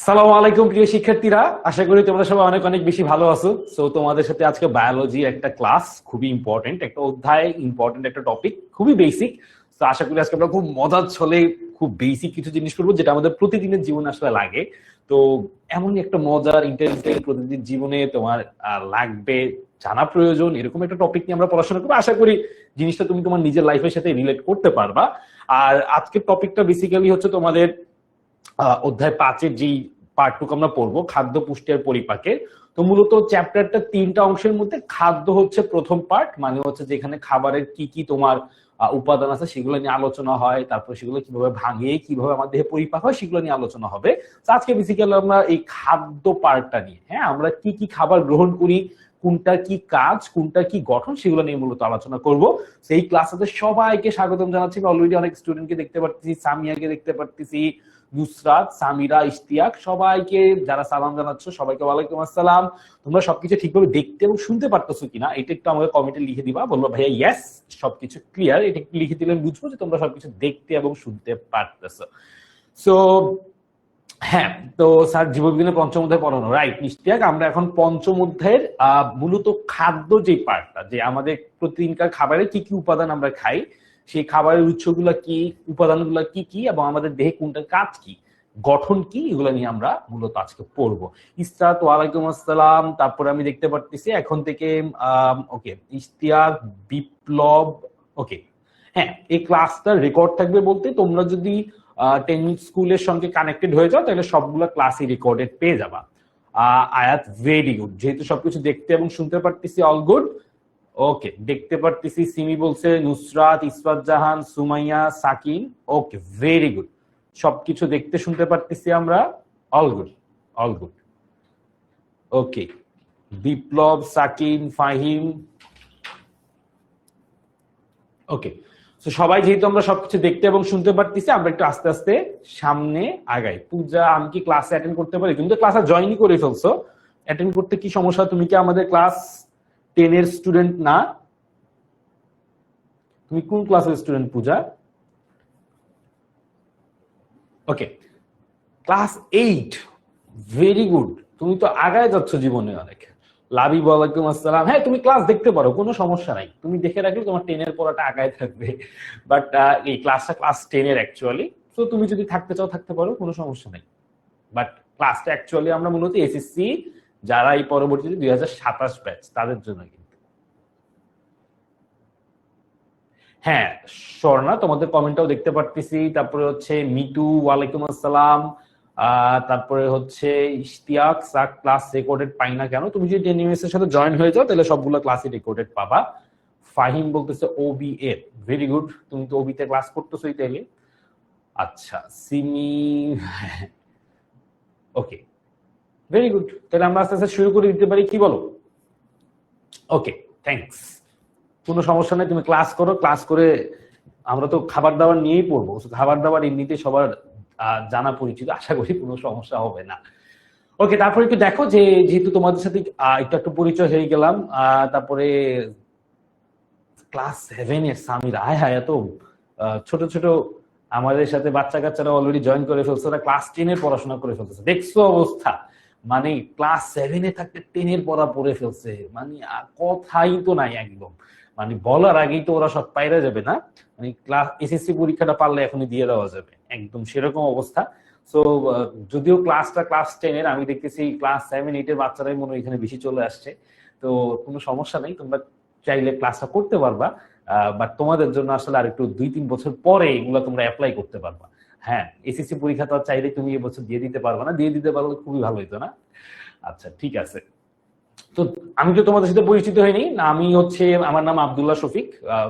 সালামু আলাইকুম প্রিয় শিক্ষার্থীরা, আশা করি তোমরা সবাই অনেক অনেক বেশি ভালো আছো। সো তোমাদের সাথে আজকে বায়োলজি একটা ক্লাস, খুবই ইম্পর্টেন্ট একটা অধ্যায়, ইম্পর্টেন্ট একটা টপিক, খুবই বেসিক। তো আশা করি আজকে আমরা খুব মজার ছলে খুব বেসিক কিছু জিনিস করবো যেটা আমাদের প্রতিদিনের জীবনে আসলে লাগে। তো এমনই একটা মজার ইন্টারেস্টিং প্রতিদিন জীবনে তোমার লাগবে, জানা প্রয়োজন, এরকম একটা টপিক নিয়ে আমরা পড়াশোনা করবো। আশা করি জিনিসটা তুমি তোমার নিজের লাইফের সাথে রিলেট করতে পারবা। আর আজকের টপিকটা বেসিক্যালি হচ্ছে তোমাদের অধ্যায় 5-এর যেই পার্টটুকু আমরা পড়বো, খাদ্য পুষ্টি আর পরিপাকের। তো মূলত চ্যাপ্টারটা 3টা অংশের মধ্যে খাদ্য হচ্ছে প্রথম পার্ট, মানে হচ্ছে যেখানে খাবারের কি কি তোমার উপাদান আছে সেগুলো নিয়ে আলোচনা হয়, তারপর সেগুলো কিভাবে ভাঙে, কিভাবে আমাদের দেহে পরিপাক হয় সেগুলো নিয়ে আলোচনা হবে। তো আজকে বেসিক্যালি আমরা এই খাদ্য পার্টটা নিয়ে, হ্যাঁ, আমরা কি কি খাবার গ্রহণ করি, কোনটা কি কাজ, কোনটা কি গঠন, সেগুলো নিয়ে মূলত আলোচনা করব। সেই ক্লাসে সবাইকে স্বাগতম জানাচ্ছি। অলরেডি অনেক স্টুডেন্টকে দেখতে পাচ্ছি, সামিয়াকে দেখতে পাচ্ছি, নুসরাত, সামিরা, ইশতিয়াক, সবাইকে যারা সালাম জানাচ্ছ সবাইকে ওয়ালাইকুম আসসালাম। তোমরা সবকিছু ঠিকভাবে দেখতে এবং শুনতে পারতেছো কিনা এটা একটু আমাকে কমেন্টে লিখে দিবা, বলবো ভাইয়া ইয়েস সবকিছু ক্লিয়ার, এটা একটু লিখে দিলে বুঝবো যে তোমরা সবকিছু দেখতে এবং শুনতে পারতেছো। সো হ্যাঁ, তো স্যার জীববিজ্ঞানের পঞ্চম অধ্যায় পড়ানো, রাইট ইশতিয়াক? আমরা এখন পঞ্চম অধ্যায়ের মূলত খাদ্য যে পার্টটা, যে আমাদের প্রতিদিনকার খাবারে কি কি উপাদান আমরা খাই, সেই খাবারের উৎসগুলা কি, উপাদানগুলা কি কি, এবং আমাদের দেহে কোনটার কাজ কি, গঠন কি, এগুলো নিয়ে আমরা মূলত আজকে পড়বো। ইস্তাত, ওয়ালাইকুম আসসালাম। তারপরে আমি দেখতে পারতেছি এখন থেকে ওকে, ইশতিয়াক, বিপ্লব, ওকে। হ্যাঁ, এই ক্লাসটা রেকর্ড থাকবে বলতে তোমরা যদি 10 মিনিট স্কুলের সঙ্গে কানেক্টেড হয়ে যাও তাহলে সবগুলো ক্লাসই রেকর্ডেড পেয়ে যাবা। আয়াত, ভেরি গুড, যেহেতু সবকিছু দেখতে এবং শুনতে পারতেছি, অল গুড। ওকে, দেখতে পারতেছি, সিমি বলছে, নুসরাত, ইসফাত জাহান, সুমাইয়া, সাকিন, ওকে, ভেরি গুড, সবকিছু দেখতে শুনতে পারতেছি আমরা, অল গুড, অল গুড। ওকে, বিপ্লব, সাকিন, ফাহিম, ওকে। তো সবাই যেহেতু আমরা সবকিছু দেখতে এবং শুনতে পারতেছি, আমরা একটু আস্তে আস্তে সামনে আগাই। পূজা, আমি কি ক্লাসে অ্যাটেন্ড করতে পারি? তুমি তো ক্লাসে জয়েনই করে ফেলছো, অ্যাটেন্ড করতে কি সমস্যা? তুমি কি আমাদের ক্লাস 10-এর স্টুডেন্ট না? তুমি কোন ক্লাসের স্টুডেন্ট পূজা? ওকে, ক্লাস 8, ভেরি গুড, তুমি তো আগায় যাচ্ছ জীবনে অনেক। লাভি, ওয়ালাইকুম আসসালাম। হ্যাঁ, তুমি ক্লাস দেখতে পারো, কোনো সমস্যা নাই, তুমি দেখে রাখলে তোমার 10-এর পড়াটা আগায় থাকবে। বাট এই ক্লাসটা ক্লাস 10-এর অ্যাকচুয়ালি, তো তুমি যদি থাকতে চাও থাকতে পারো, কোনো সমস্যা নাই। বাট ক্লাসটা অ্যাকচুয়ালি আমরা মূলত এসএসসি যারা এই পরবর্তীতে 2027 ব্যাচ তাদের জন্য কিন্তু। হ্যাঁ, স্বর্ণা, তোমাদের কমেন্টটাও দেখতে পারতেছি। তারপরে হচ্ছে মিটু, ওয়ালাইকুম আসসালাম। তারপরে হচ্ছে ইশতিয়াক, স্যার ক্লাস রেকর্ডেড পাই না কেন? তুমি যদি টেনিমেস এর সাথে জয়েন হয়ে যাও তাহলে সবগুলো ক্লাসই রেকর্ডেড পাবা। ফাহিম বলতেছে ওবি এর, ভেরি গুড, তুমি তো ওবিতে ক্লাস করতেছোই তাইলে। আচ্ছা, সিমি, ওকে, ভেরি গুড, তাহলে আমরা আস্তে আস্তে শুরু করে দিতে পারি, কি বলো? ওকে, থ্যাংকস, কোনো সমস্যা নেই, তুমি ক্লাস করো, ক্লাস করে আমরা তো খাবার দাবার নিয়েই পড়বো, খাবার দাবার এমনিতে সবার জানা পরিচিত, আশা করি কোনো সমস্যা হবে না। ওকে, তারপরে একটু দেখো যে যেহেতু তোমাদের সাথে একটু একটু পরিচয় হয়ে গেলাম, তারপরে ক্লাস 7-এর সামিরা, হায় হায়, এত ছোট ছোট আমাদের সাথে বাচ্চা কাচ্চারা অলরেডি জয়েন করে ফেলছে, ওরা ক্লাস 10-এর পড়াশোনা করে ফেলতেছে, দেখছো অবস্থা? মানে ক্লাস 7-এ থাকতে 10-এর পড়া পড়ে ফেলছে, মানে কথাই তো নাই একদম, মানে বলার আগেই তো ওরা সব পাইরা যাবে না, মানে ক্লাস এসএসসি পরীক্ষাটা পারলে এখনই দিয়ে দেওয়া যাবে, একদম সেরকম অবস্থা। সো যদিও ক্লাসটা ক্লাস 10-এর, আমি দেখতেছি ক্লাস 7-8-এর বাচ্চারাই মনে হয় এখানে বেশি চলে আসছে। তো কোনো সমস্যা নেই, তোমরা চাইলে ক্লাসটা করতে পারবা, বাট তোমাদের জন্য আসলে আর একটু 2-3 বছর পরে এগুলো তোমরা অ্যাপ্লাই করতে পারবা। হ্যাঁ, এসএসসি পরীক্ষা তো চাইলে তুমি এবছর দিয়ে দিতে পারবা না, দিয়ে দিতে পারলে খুবই ভালো হতো না? আচ্ছা, ঠিক আছে। তো আমি তো তোমাদের সাথে পরিচিত হইনি না, আমি হচ্ছে, আমার নাম আব্দুল্লাহ শফিক।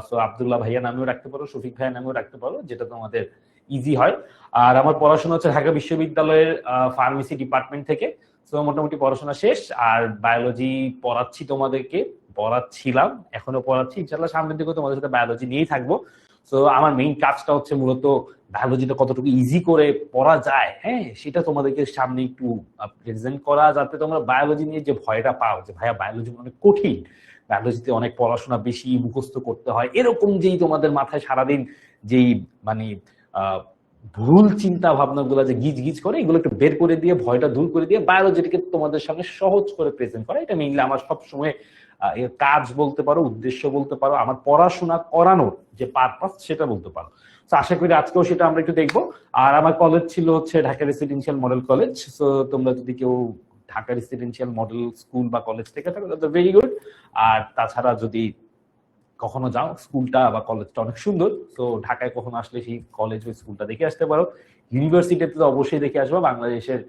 সো আব্দুল্লাহ ভাইয়া নামেও রাখতে পারো, শফিক ভাইয়া নামেও রাখতে পারো, যেটা তোমাদের ইজি হয়। আর আমার পড়াশোনা হচ্ছে ঢাকা বিশ্ববিদ্যালয়ের ফার্মেসি ডিপার্টমেন্ট থেকে। সো মোটামুটি পড়াশোনা শেষ, আর বায়োলজি পড়াচ্ছি তোমাদেরকে, পড়াচ্ছিলাম, এখনো পড়াচ্ছি, ইনশাল্লাহ সামনের দিকে তোমাদের সাথে বায়োলজি নিয়েই থাকবো। তো আমার মেইন কাজটা হচ্ছে মূলত বায়োলজিটা কতটুকু ইজি করে পড়া যায়, হ্যাঁ, সেটা তোমাদেরকে সামনে একটু প্রেজেন্ট করা, যাতে তোমরা বায়োলজি নিয়ে যে ভয়টা পাও যে ভাইয়া বায়োলজি অনেক কঠিন, বায়োলজিতে অনেক পড়াশোনা বেশি, মুখস্থ করতে হয়, এরকম যেই তোমাদের মাথায় সারাদিন যেই মানে ভুল চিন্তা ভাবনাগুলো যে গিজ গিজ করে এগুলো একটু বের করে দিয়ে ভয়টা দূর করে দিয়ে বায়োলজিটাকে তোমাদের সামনে সহজ করে প্রেজেন্ট করা, এটা মেইনলি আমার সবসময় এর কাজ বলতে পারো, উদ্দেশ্য বলতে পারো, আমার পড়াশোনা করানোর যে পারপাস সেটা বলতে পারো। তো আশা করি আজকেও সেটা আমরা একটু দেখবো। আর আমার কলেজ ছিল হচ্ছে ঢাকা রেসিডেন্সিয়াল মডেল কলেজ। তো তোমরা যদি কেউ ঢাকা রেসিডেন্সিয়াল মডেল স্কুল বা কলেজ থেকে থাকো তাহলে ভেরি গুড। আর তাছাড়া যদি কখনো যাও, স্কুলটা বা কলেজটা অনেক সুন্দর। তো ঢাকায় কখনো আসলে সেই কলেজ ওই স্কুলটা দেখে আসতে পারো। ইউনিভার্সিটিতে তো অবশ্যই দেখে আসবো, বাংলাদেশের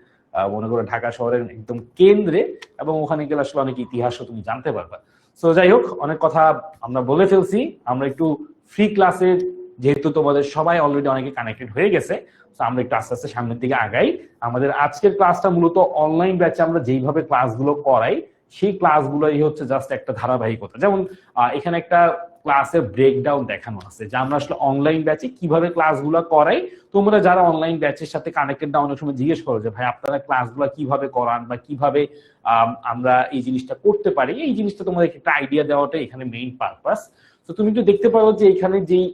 মনে করো ঢাকা শহরের একদম কেন্দ্রে, এবং ওখানে গেলে আসলে অনেক ইতিহাসও তুমি জানতে পারবা। তো যাই হোক, অনেক কথা আমরা বলে ফেলছি। আমরা একটু ফ্রি ক্লাসের, যেহেতু তোমাদের সবাই অলরেডি অনেকে কানেক্টেড হয়ে গেছে, তো আমরা একটু আস্তে আস্তে সামনের দিকে আগাই। আমাদের আজকের ক্লাসটা মূলত অনলাইন ব্যাচে আমরা যেইভাবে ক্লাসগুলো করাই সেই ক্লাসগুলোই হচ্ছে জাস্ট একটা ধারাবাহিকতা। যেমন এখানে একটা ক্লাসের ব্রেকডাউন দেখানো আছে যে আমরা আসলে অনলাইন ব্যাচে কিভাবে ক্লাসগুলো করাই। তোমরা যারা অনলাইন ব্যাচের সাথে কানেক্টেড না, অনেক সময় জিজ্ঞেস করো যে ভাই আপনারা ক্লাসগুলো কিভাবে করান বা কিভাবে আমরা এই জিনিসটা করতে পারি। এই জিনিসটা তোমাদের একটা আইডিয়া দেওয়াটা এখানে মেইন পারপাস। তো তুমি তো দেখতে পারো যে এখানে যেই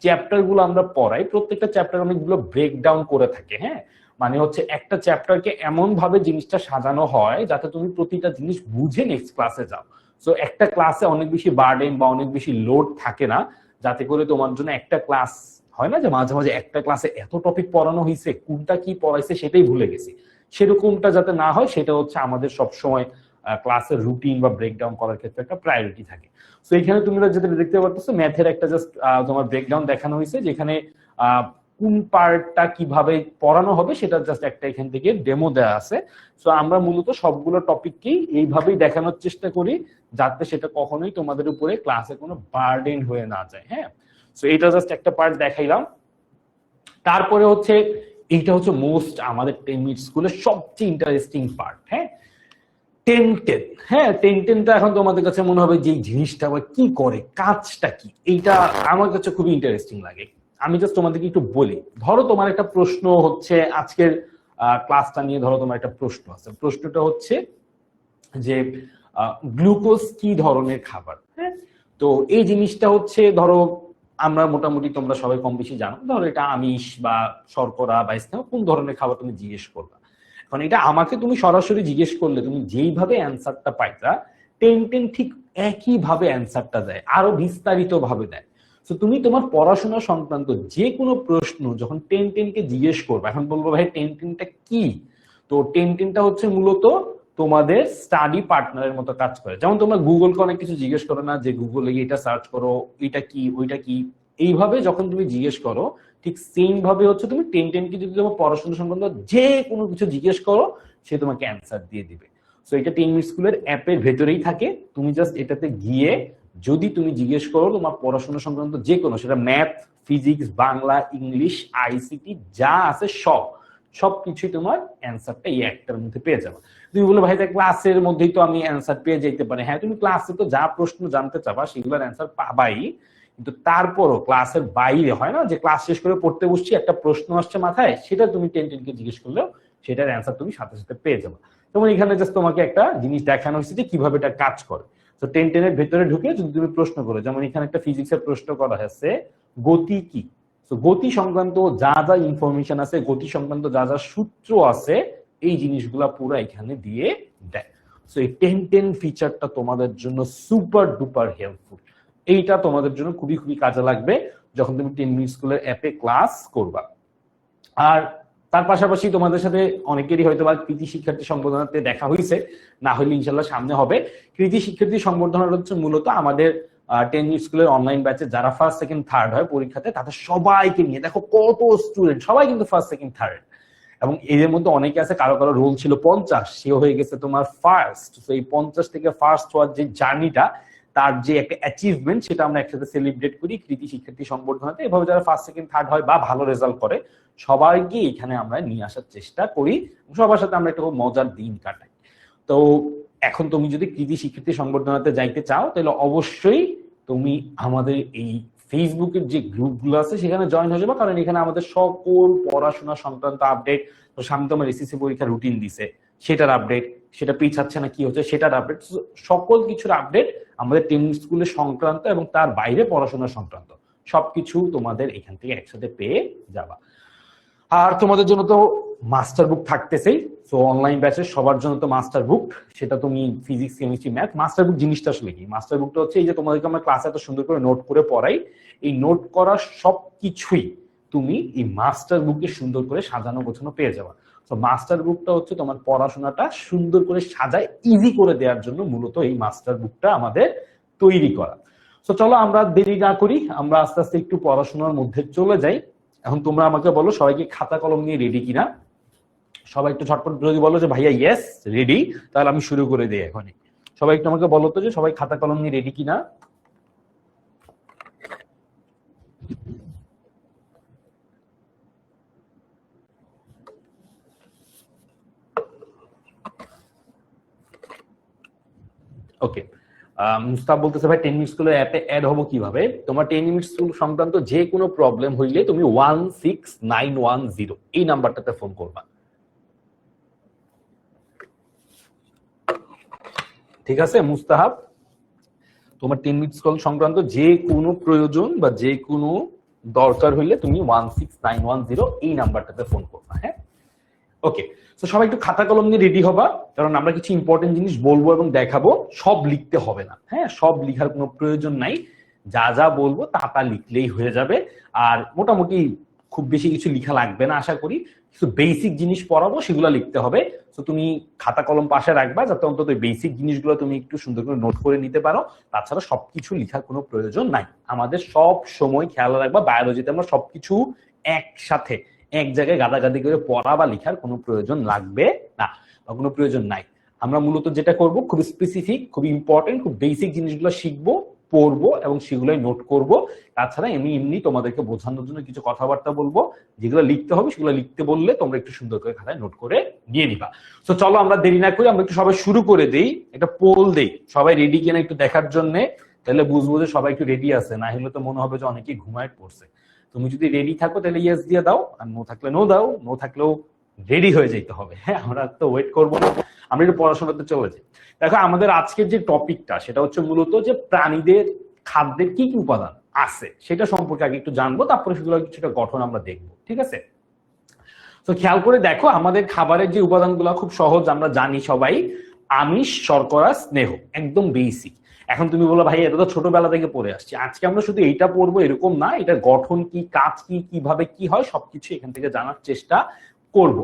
চ্যাপ্টার গুলো আমরা পড়াই, প্রত্যেকটা চ্যাপ্টার অনেকগুলো ব্রেকডাউন করে থাকে। হ্যাঁ, মানে হচ্ছে একটা চ্যাপ্টারকে এমন ভাবে জিনিসটা সাজানো হয় যাতে তুমি প্রতিটা জিনিস বুঝে নেক্সট ক্লাসে যাও। সো একটা ক্লাসে অনেক বেশি বার্ডেন বা অনেক বেশি লোড থাকে না, যাতে করে তোমার জন্য একটা ক্লাস হয় না যে মাঝে মাঝে একটা ক্লাসে এত টপিক পড়ানো হয়েছে কোনটা কি পড়াইছে সেটাই ভুলে গেছি, সেরকমটা যাতে না হয় সেটা হচ্ছে আমাদের সবসময় ক্লাসের রুটিন বা ব্রেকডাউন করার ক্ষেত্রে একটা প্রায়োরিটি থাকে। তো এখানে তোমরা যেটা দেখতে পারতেছো ম্যাথের একটা জাস্ট তোমার ব্রেকডাউন দেখানো হয়েছে, যেখানে কোন পার্টটা কিভাবে পড়ানো হবে সেটা জাস্ট একটা এখান থেকে ডেমো দেওয়া আছে। সো আমরা মূলত সবগুলো টপিককেই এইভাবেই দেখানোর চেষ্টা করি যাতে সেটা কখনোই তোমাদের উপরে ক্লাসে কোনো বার্ডেন হয়ে না যায়। হ্যাঁ, সো এটা জাস্ট একটা পার্ট দেখাইলাম। তারপরে হচ্ছে এইটা হচ্ছে মোস্ট আমাদের 10 মিনিট স্কুলের সবচেয়ে ইন্টারেস্টিং পার্ট। হ্যাঁ, 10-10। হ্যাঁ, 10-10টা এখন তোমাদের কাছে মনে হবে যে জিনিসটা বা কি করে, কাজটা কি, এইটা আমার কাছে খুবই ইন্টারেস্টিং লাগে। আমি জাস্ট তোমাদেরকে একটু বলি। ধরো তোমার একটা প্রশ্ন হচ্ছে আজকের ক্লাসটা নিয়ে, ধরো তোমার একটা প্রশ্ন আছে। প্রশ্নটা হচ্ছে যে গ্লুকোজ কি ধরনের খাবার। হ্যাঁ, তো এই জিনিসটা হচ্ছে ধরো আমরা মোটামুটি তোমরা সবাই কম বেশি জানো, ধরো এটা আমিষ বা শর্করা বা স্নেহ কোন ধরনের খাবার তুমি জিজ্ঞেস করবা। এখন এটা আমাকে তুমি সরাসরি জিজ্ঞেস করলে তুমি যেইভাবে অ্যান্সারটা পাইতা, 10-10 ঠিক একই ভাবে অ্যান্সারটা দেয়, আরো বিস্তারিত ভাবে দেয়। তো তুমি তোমার পড়াশোনা সংক্রান্ত যে কোনো প্রশ্ন যখন 10-10 কে জিজ্ঞেস করবে, এখন বলবো ভাই 10-10টা কি, তো 10-10টা হচ্ছে মূলত তোমাদের স্টাডি পার্টনারের মতো কাজ করে। যেমন তোমরা গুগলকে অনেক কিছু জিজ্ঞেস করো না, যে গুগলে এটা সার্চ করো, এটা কি ওইটা কি, এইভাবে যখন তুমি জিজ্ঞেস করো ঠিক সেম ভাবে হচ্ছে তুমি 10-10 কে যদি তোমার পড়াশোনা সংক্রান্ত যে কোনো কিছু জিজ্ঞেস করো সে তোমাকে অ্যান্সার দিয়ে দিবে। সো এটা 10 মিনিট স্কুলের অ্যাপের ভেতরেই থাকে। তুমি জাস্ট এটাতে গিয়ে যদি তুমি জিজ্ঞেস করো তোমার পড়াশোনা সংক্রান্ত যে কোনো, সেটা math, physics, Bangla, English, ICT যা আছে সবকিছুই তোমার অ্যান্সারটা এই একটার মধ্যে পেয়ে যাবে। তুমি বলো ভাই ক্লাসের মধ্যেই তো আমি অ্যান্সার পেয়ে যেতে পারি। হ্যাঁ, তুমি ক্লাসে তো যা প্রশ্ন জানতে চাবা সেগুলোর অ্যান্সার পাবাই, কিন্তু তারপরও ক্লাসের বাইরে হয় না যে ক্লাস শেষ করে পড়তে বসছি একটা প্রশ্ন আসছে মাথায়, সেটা তুমি 10-10 কে জিজ্ঞেস করলেও সেটার অ্যান্সার তুমি সাথে সাথে পেয়ে যাবে। যেমন এখানে জাস্ট তোমাকে একটা জিনিস দেখানো হয়েছে যে কিভাবে এটা কাজ করে। তো 10-10 এর ভেতরে ঢুকে যদি তুমি প্রশ্ন করো, যেমন এখানে একটা ফিজিক্সের প্রশ্ন করা হয়েছে গতি কি, তো গতি সংক্রান্ত যা যা ইনফরমেশন আছে, গতি সংক্রান্ত যা যা সূত্র আছে, এই জিনিসগুলা পুরো এখানে দিয়ে দেয়। সো এই 10-10 ফিচারটা তোমাদের জন্য সুপার ডুপার হেল্পফুল। এইটা তোমাদের জন্য খুবই খুবই কাজে লাগবে যখন তুমি 10 মিনিট স্কুলের অ্যাপে ক্লাস করবা। আর তার পাশাপাশি তোমাদের সাথে অনেকেরই হয়তো বা কৃতি শিক্ষার্থী সংবর্ধনাতে দেখা হয়েছে, না হলে ইনশাল্লাহ সামনে হবে। কৃতি শিক্ষার্থী সংবর্ধনাটা হচ্ছে মূলত আমাদের 10 মিনিট স্কুলের অনলাইন ব্যাচে যারা ফার্স্ট সেকেন্ড থার্ড হয় পরীক্ষাতে, তাদের সবাইকে নিয়ে, দেখো কত স্টুডেন্ট, সবাই কিন্তু ফার্স্ট সেকেন্ড থার্ড, এবং এদের মধ্যে অনেকে আছে কারো কারো রোল ছিল 50, সে হয়ে গেছে তোমার ফার্স্ট। তো এই 50 থেকে ফার্স্ট হওয়ার যে জার্নিটা, তার যে একটা অ্যাচিভমেন্ট, সেটা আমরা একসাথে সেলিব্রেট করি কৃতি শিক্ষার্থী সংবর্ধনাতে। এভাবে যারা ফার্স্ট সেকেন্ড থার্ড হয় বা ভালো রেজাল্ট করে সবাইকে এখানে আমরা নিয়ে আসার চেষ্টা করি, সবার সাথে আমরা একটা মজার দিন কাটাই। তো এখন তুমি যদি কৃতি শিক্ষার্থী সংবর্ধনাতে যাইতে চাও তাহলে অবশ্যই তুমি আমাদের এই ফেসবুকের যে গ্রুপগুলো আছে সেখানে জয়েন হয়ে যাবে, কারণ এখানে আমাদের সকল পড়াশোনা সংক্রান্ত আপডেট, তো সামনে তোমার এসএসসি পরীক্ষার রুটিন দিছে সেটার আপডেট, সেটা পিছাচ্ছে না কি হচ্ছে সেটার আপডেট, সকল কিছুর আপডেট আমাদের 10 মিনিট স্কুলের সংক্রান্ত এবং তার বাইরে পড়াশোনা সংক্রান্ত সবকিছু তোমাদের এখান থেকে একসাথে পেয়ে যাবা। আর তোমাদের জন্য তো মাস্টার বুক থাকতেছেই। সো অনলাইন ব্যাচে সবার জন্য তো মাস্টার বুক, সেটা তুমি ফিজিক্স, কেমিস্ট্রি, ম্যাথ। মাস্টার বুক জিনিসটা আসলে কি? মাস্টার বুকটা হচ্ছে এই যে তোমাদেরকে আমরা ক্লাসে এত সুন্দর করে নোট করে পড়াই, এই নোট করা সবকিছুই তুমি এই মাস্টার বুকে সুন্দর করে সাজানো গোছানো পেয়ে যাবা। তো মাস্টার বুকটা হচ্ছে তোমার পড়াশোনাটা সুন্দর করে সাজায় ইজি করে দেওয়ার জন্য মূলত এই মাস্টার বুকটা আমাদের তৈরি করা। তো চলো আমরা দেরি না করি, আমরা আস্তে আস্তে একটু পড়াশোনার মধ্যে চলে যাই। এখন তোমরা আমাকে বলো সবাইকে খাতা কলম নিয়ে রেডি কিনা? সবাই একটু ঝটপট যদি বলো যে ভাইয়া ইয়েস রেডি, তাহলে আমি শুরু করে দিই এখনই। সবাই একটু আমাকে বলো তো যে সবাই খাতা কলম নিয়ে রেডি কিনা। ওকে, মুস্তাফ বলতেছে ভাই 10 মিনিট স্কুলের অ্যাপে অ্যাড হবো কিভাবে? তোমার 10 মিনিট স্কুল সংক্রান্ত যে কোনো প্রবলেম হইলে তুমি 16910 এই নাম্বারটাতে ফোন করবা। ঠিক আছে মুস্তাহাব, তোমার 10 মিনিট স্কুল সংক্রান্ত যে কোনো প্রয়োজন বা যে কোনো দরকার হইলে তুমি 16910 এই নাম্বারটাতে ফোন করবা। হ্যাঁ, ওকে। তো সবাই একটু খাতা কলম নিয়ে রেডি হবা, কারণ আমরা কিছু ইম্পর্টেন্ট জিনিস বলবো এবং দেখাবো। সব লিখতে হবে না, হ্যাঁ, সব লিখার কোনো প্রয়োজন নাই। যা যা বলবো তা তা লিখলেই হয়ে যাবে। আর মোটামুটি খুব বেশি কিছু লিখা লাগবে না আশা করি। কিছু বেসিক জিনিস পড়াবো, সেগুলো লিখতে হবে। তো তুমি খাতা কলম পাশে রাখবা, যাতে অন্তত বেসিক জিনিসগুলো তুমি একটু সুন্দর করে নোট করে নিতে পারো। তাছাড়া সবকিছু লিখার কোনো প্রয়োজন নাই। আমাদের সব সময় খেয়াল রাখবা, বায়োলজিতে আমরা সবকিছু একসাথে এক জায়গায় গাদাগাদি করে পড়া বা লিখার কোনো প্রয়োজন লাগবে না বা কোনো প্রয়োজন নাই। আমরা মূলত যেটা করব, খুব স্পেসিফিক, খুব ইম্পর্টেন্ট, খুব বেসিক জিনিসগুলো শিখবো, পড়বো এবং সেগুলোই নোট করব। তাছাড়া এমনি তোমাদেরকে বোঝানোর জন্য কিছু কথাবার্তা বলবো, যেগুলো লিখতে হবে সেগুলো লিখতে বললে তোমরা একটু সুন্দর করে খাতায় নোট করে নিয়ে নিবা। তো চলো আমরা দেরি না করি, আমরা একটু সবাই শুরু করে দেই। একটা পোল দেই, সবাই রেডি কিনা একটু দেখার জন্য, তাহলে বুঝবো যে সবাই একটু রেডি আছে। না হলে তো মনে হবে যে অনেকেই ঘুমায় পড়ছে। তুমি যদি রেডি থাকো তাহলে ইয়েস দিয়ে দাও, আর নো থাকলে নো দাও। নো থাকলেও রেডি হয়ে যেতে হবে। হ্যাঁ, আমরা তো ওয়েট করবো না, আমরা একটু পড়াশোনাতে চলে যাই। দেখো আমাদের আজকের যে টপিকটা সেটা হচ্ছে মূলত যে প্রাণীদের খাদ্যের কি কি উপাদান আছে সেটা সম্পর্কে আগে একটু জানবো, তারপরে সেগুলো কিছুটা গঠন আমরা দেখবো। ঠিক আছে, তো খেয়াল করে দেখো আমাদের খাবারের যে উপাদানগুলো খুব সহজ, আমরা জানি সবাই। আমিষ, শর্করা, স্নেহ, একদম বেসিক। এখন তুমি বলো ভাই এটা তো ছোটবেলা থেকে পড়ে আসছি, আজকে আমরা শুধু এইটা পড়বো এরকম না, এটা গঠন কি, কাজ কি, কিভাবে কি হয় সবকিছু এখান থেকে জানার চেষ্টা করব।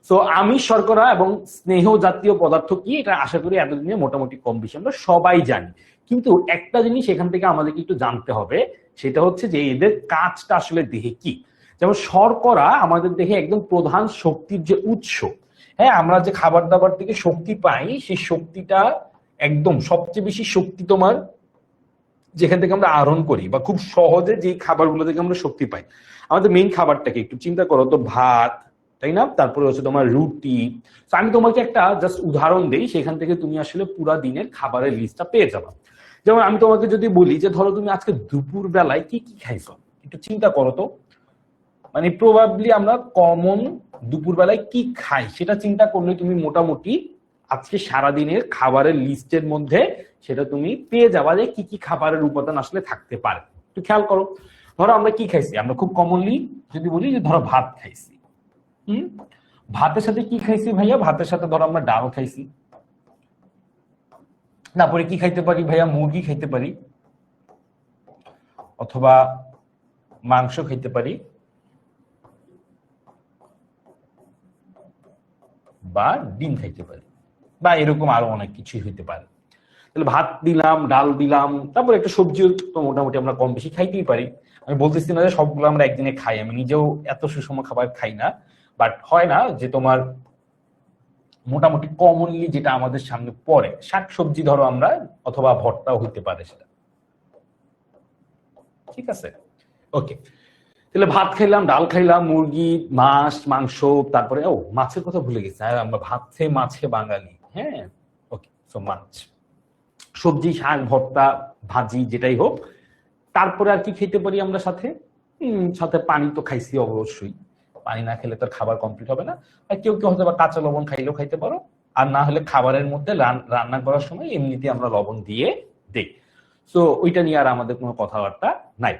তো আমিষ, শর্করা এবং স্নেহ জাতীয় পদার্থ কি, এটা আশা করি এতদিনে মোটামুটি কম বেশি আমরা সবাই জানি। কিন্তু একটা জিনিস এখান থেকে আমাদেরকে একটু জানতে হবে, সেটা হচ্ছে যে এদের কাজটা আসলে দেহে কি। যেমন শর্করা আমাদের দেহে একদম প্রধান শক্তির যে উৎস। হ্যাঁ, আমরা যে খাবার দাবার থেকে শক্তি পাই, সেই শক্তিটা একদম সবচেয়ে বেশি শক্তি তোমার যেখান থেকে আমরা আহরণ করি বা খুব সহজে যে খাবারগুলো থেকে আমরা শক্তি পাই। আমাদের মেইন খাবারটাকে একটু চিন্তা করো তো, ভাত, তাই না? তারপরে হচ্ছে তোমার রুটি। তো আমি তোমাকে একটা জাস্ট উদাহরণ দেই, সেখান থেকে তুমি আসলে পুরা দিনের খাবারের লিস্টটা পেয়ে যাবে। যেমন আমি তোমাকে যদি বলি যে ধরো তুমি আজকে দুপুর বেলায় কি কি খাইছো, একটু চিন্তা করো তো। মানে প্রবাবলি আমরা কমন দুপুর বেলায় কি খাই সেটা চিন্তা করলে তুমি মোটামুটি আজকে সারাদিনের খাবারের লিস্টের মধ্যে সেটা তুমি পেয়ে যাবা যে কি কি খাবারের উপাদান আসলে থাকতে পারে। একটু খেয়াল করো, ধরো আমরা কি খাইছি, আমরা খুব কমনলি যদি বলি যে ধরো ভাত খাইছি। ভাতের সাথে কি খাইছি ভাইয়া? ভাতের সাথে ধরো আমরা ডাল খাইছি। তারপরে কি খাইতে পারি ভাইয়া? মুরগি খাইতে পারি, অথবা মাংস খাইতে পারি, বা ডিম খাইতে পারি, বা এরকম আরো অনেক কিছুই হইতে পারে। তাহলে ভাত দিলাম, ডাল দিলাম, তারপর একটা সবজিও তো মোটামুটি আমরা কম বেশি খাইতেই পারি। আমি বলতেছি না যে সবগুলো আমরা একদিনে খাই, আমি নিজেও এত সুষম খাবার খাই না, বাট হয় না যে তোমার মোটামুটি কমনলি যেটা আমাদের সামনে পড়ে, শাক সবজি ধরো আমরা, অথবা ভর্তাও হইতে পারে সেটা। ঠিক আছে, ওকে। তাহলে ভাত খাইলাম, ডাল খাইলাম, মুরগি, মাছ, মাংস, তারপরে ও মাছের কথা ভুলে গেছি, আমরা ভাত খেয়ে মাছে বাঙালি। হ্যাঁ, ওকে, সো মাছ, সবজি, শাক, ভর্তা, ভাজি, যেটাই হোক। তারপরে আর কি খেতে পারি আমরা সাথে? সাথে পানি তো খাইছি অবশ্যই, পানি না খেলে তো খাবার কমপ্লিট হবে না। আর কেউ কেউ হয়তো বা কাঁচা লবণ খাইলেও খাইতে পারো, আর না হলে খাবারের মধ্যে রান্না করার সময় এমনিতে আমরা লবণ দিয়ে দেই। তো ওইটা নিয়ে আর আমাদের কোনো কথাবার্তা নাই।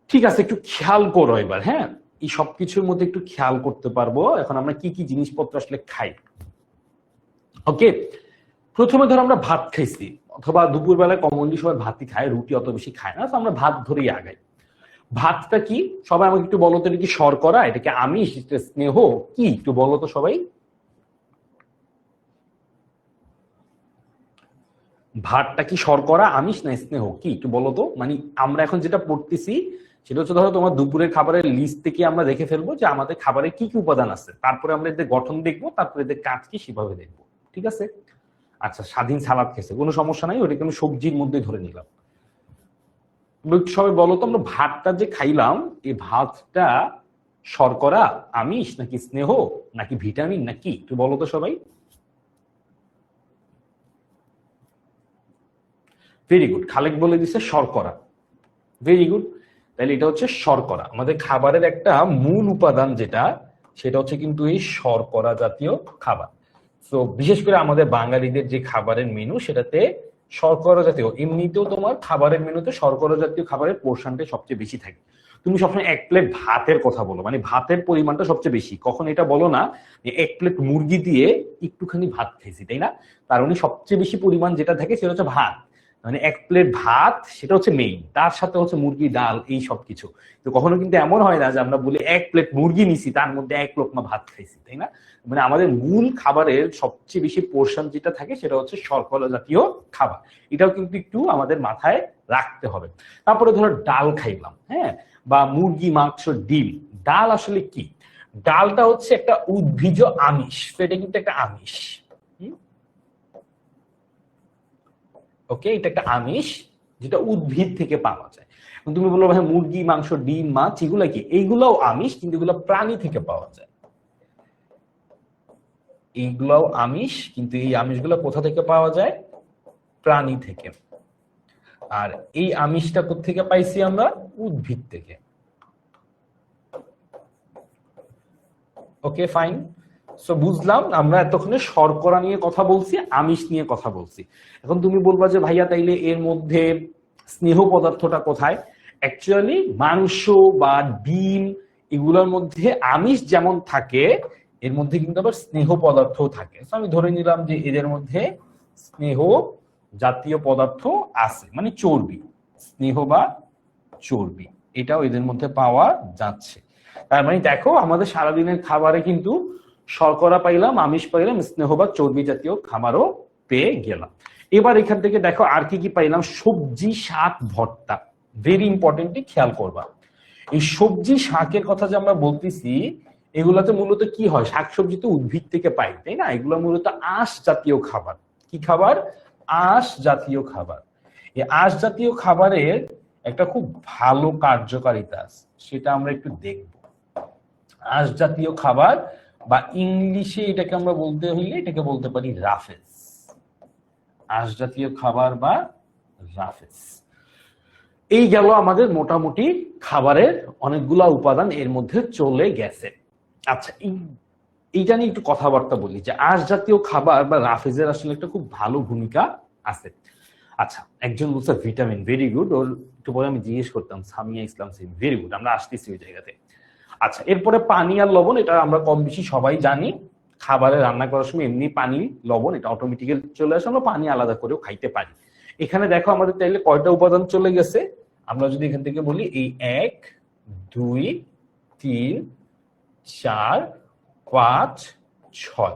ঠিক আছে, একটু খেয়াল করো এবার। হ্যাঁ, এই সবকিছুর মধ্যে একটু খেয়াল করতে পারবো এখন আমরা কি কি জিনিসপত্র আসলে খাই। ওকে, প্রথমে ধরো আমরা ভাত খাইছি, অথবা দুপুরবেলায় কমনলি সবাই ভাতই খায়, রুটি অত বেশি খায় না, তো আমরা ভাত ধরেই আগাই। ভাতটা কি সবাই আমাকে একটু বলো তো, এটা কি শর্করা, এটা কি আমিষ, এটা স্নেহ, কি একটু বলো তো সবাই। ভাতটা কি শর্করা, আমিষ, না স্নেহ, কি একটু বলো তো। মানে আমরা এখন যেটা পড়তেছি সেটা হচ্ছে ধরো তোমার দুপুরের খাবারের লিস্ট থেকে আমরা দেখে ফেলবো যে আমাদের খাবারে কি কি উপাদান আছে, তারপরে আমরা এদের গঠন দেখবো, তারপরে এদের কাজ কি সেভাবে দেখবো, ঠিক আছে। আচ্ছা, স্বাধীন সালাদ খেয়েছে, কোনো সমস্যা নাই, ওটাকে আমি সবজির মধ্যে ধরে নিলাম। সবাই বলো তো, আমরা ভাতটা যে খাইলাম এই ভাতটা শর্করা, আমিষ, নাকি স্নেহ, নাকি ভিটামিন, নাকি একটু বলো তো সবাই। ভেরি গুড, খালেক বলে দিছে শর্করা, ভেরি গুড। তাহলে এটা হচ্ছে শর্করা, আমাদের খাবারের একটা মূল উপাদান যেটা, সেটা হচ্ছে কিন্তু এই শর্করা জাতীয় খাবার। তো বিশেষ করে আমাদের বাঙালিদের যে খাবারের মেনু সেটাতে শর্করা জাতীয়, এমনিতেও তোমার খাবারের মেনুতে শর্করা জাতীয় খাবারের পোর্শনটা সবচেয়ে বেশি থাকে। তুমি সবসময় এক প্লেট ভাতের কথা বলো, মানে ভাতের পরিমাণটা সবচেয়ে বেশি, কখন এটা বলো না যে এক প্লেট মুরগি দিয়ে একটুখানি ভাত খেয়েছি, তাই না। তার মানে সবচেয়ে বেশি পরিমাণ যেটা থাকে সেটা হচ্ছে ভাত, মানে এক প্লেট ভাত সেটা হচ্ছে মেইন, তার সাথে হচ্ছে মুরগি, ডাল, এই সব কিছু। তো কখনো কিন্তু এমন হয় না যে আমরা বলি এক প্লেট মুরগি নিছি তার মধ্যে এক লোকমা ভাত খাইছি, তাই না। মানে আমাদের মূল খাবারের সবচেয়ে বেশি পোর্শন যেটা থাকে সেটা হচ্ছে শর্করা জাতীয় খাবার, এটাও কিন্তু একটু আমাদের মাথায় রাখতে হবে। তারপরে ধরো ডাল খাইলাম, হ্যাঁ, বা মুরগি, মাংস, ডিম। ডাল আসলে কি, ডালটা হচ্ছে একটা উদ্ভিজ আমিষ, তো এটা কিন্তু একটা আমিষ। ওকে, এটা একটা আমিষ যেটা উদ্ভিদ থেকে পাওয়া যায়। তুমি বললো ভাই মুরগি, মাংস, ডিম, মাছ এগুলো কি, এইগুলাও আমিষ, কিন্তু এগুলো প্রাণী থেকে পাওয়া যায়। এইগুলাও আমিষ, কিন্তু এই আমিষগুলো কোথা থেকে পাওয়া যায়, প্রাণী থেকে। আর এই আমিষটা কোত্থেকে পাইছি আমরা, উদ্ভিদ থেকে। ওকে ফাইন, সো বুঝলাম আমরা এতক্ষণে শর্করা নিয়ে কথা বলছি, আমিষ নিয়ে কথা বলছি। এখন তুমি বলবা যে ভাইয়া তাইলে এর মধ্যে স্নেহ পদার্থটা কোথায়। অ্যাকচুয়ালি মাংস বা ডিম এগুলোর মধ্যে আমিষ যেমন থাকে, এর মধ্যে কিন্তু আবার স্নেহ পদার্থও থাকে। আমি ধরে নিলাম যে এদের মধ্যে স্নেহ জাতীয় পদার্থ আছে, মানে চর্বি, স্নেহ বা চর্বি, এটাও এদের মধ্যে পাওয়া যাচ্ছে। তার মানে দেখো আমাদের সারাদিনের খাবারে কিন্তু শর্করা পাইলাম, আমিষ পাইলাম, স্নেহ বা চর্বি জাতীয় খাবারও পেয়ে গেলাম। এবার এখান থেকে দেখো আর কি কি পাইলাম, সবজি, শাক, ভর্তা। ভেরি ইম্পর্টেন্টলি খেয়াল করবা, এই সবজি শাকের কথা যে আমরা বলতেছি এগুলাতে মূলত কি হয়, শাকসবজি তো উদ্ভিদ থেকে পাই, তাই না। এগুলো মূলত আঁশ জাতীয় খাবার। কি খাবার, আঁশ জাতীয় খাবার। এই আঁশ জাতীয় খাবারের একটা খুব ভালো কার্যকারিতা আছে, সেটা আমরা একটু দেখব। আঁশ জাতীয় খাবার, বা ইংলিশে এটাকে আমরা বলতে হইলে এটাকে বলতে পারি রাফেজ। আঁশ জাতীয় খাবার বা রাফেজ। এই গেল আমাদের মোটামুটি খাবারের অনেকগুলা উপাদান এর মধ্যে চলে গেছে। আচ্ছা, এইটা নিয়ে একটু কথাবার্তা বলি যে আঁশ জাতীয় খাবার বা রাফেজের আসলে একটা খুব ভালো ভূমিকা আছে। আচ্ছা, একজন বলছে ভিটামিন, ভেরি গুড, ওর একটু পরে আমি জিজ্ঞেস করতাম, সামিয়া ইসলাম সিং, ভেরি গুড, আমরা আসতেছি ওই জায়গাতে। আচ্ছা, এরপরে পানি আর লবণ, এটা আমরা কম বেশি সবাই জানি, খাবারে রান্না করার সময় এমনি পানি লবণ এটা অটোমেটিক্যালি চলে আসে, আমরা পানি আলাদা করেও খাইতে পারি। এখানে দেখো আমাদের তাইলে কয়টা উপাদান চলে গেছে, আমরা যদি এখান থেকে বলি এই 1 2 3 4 5 6,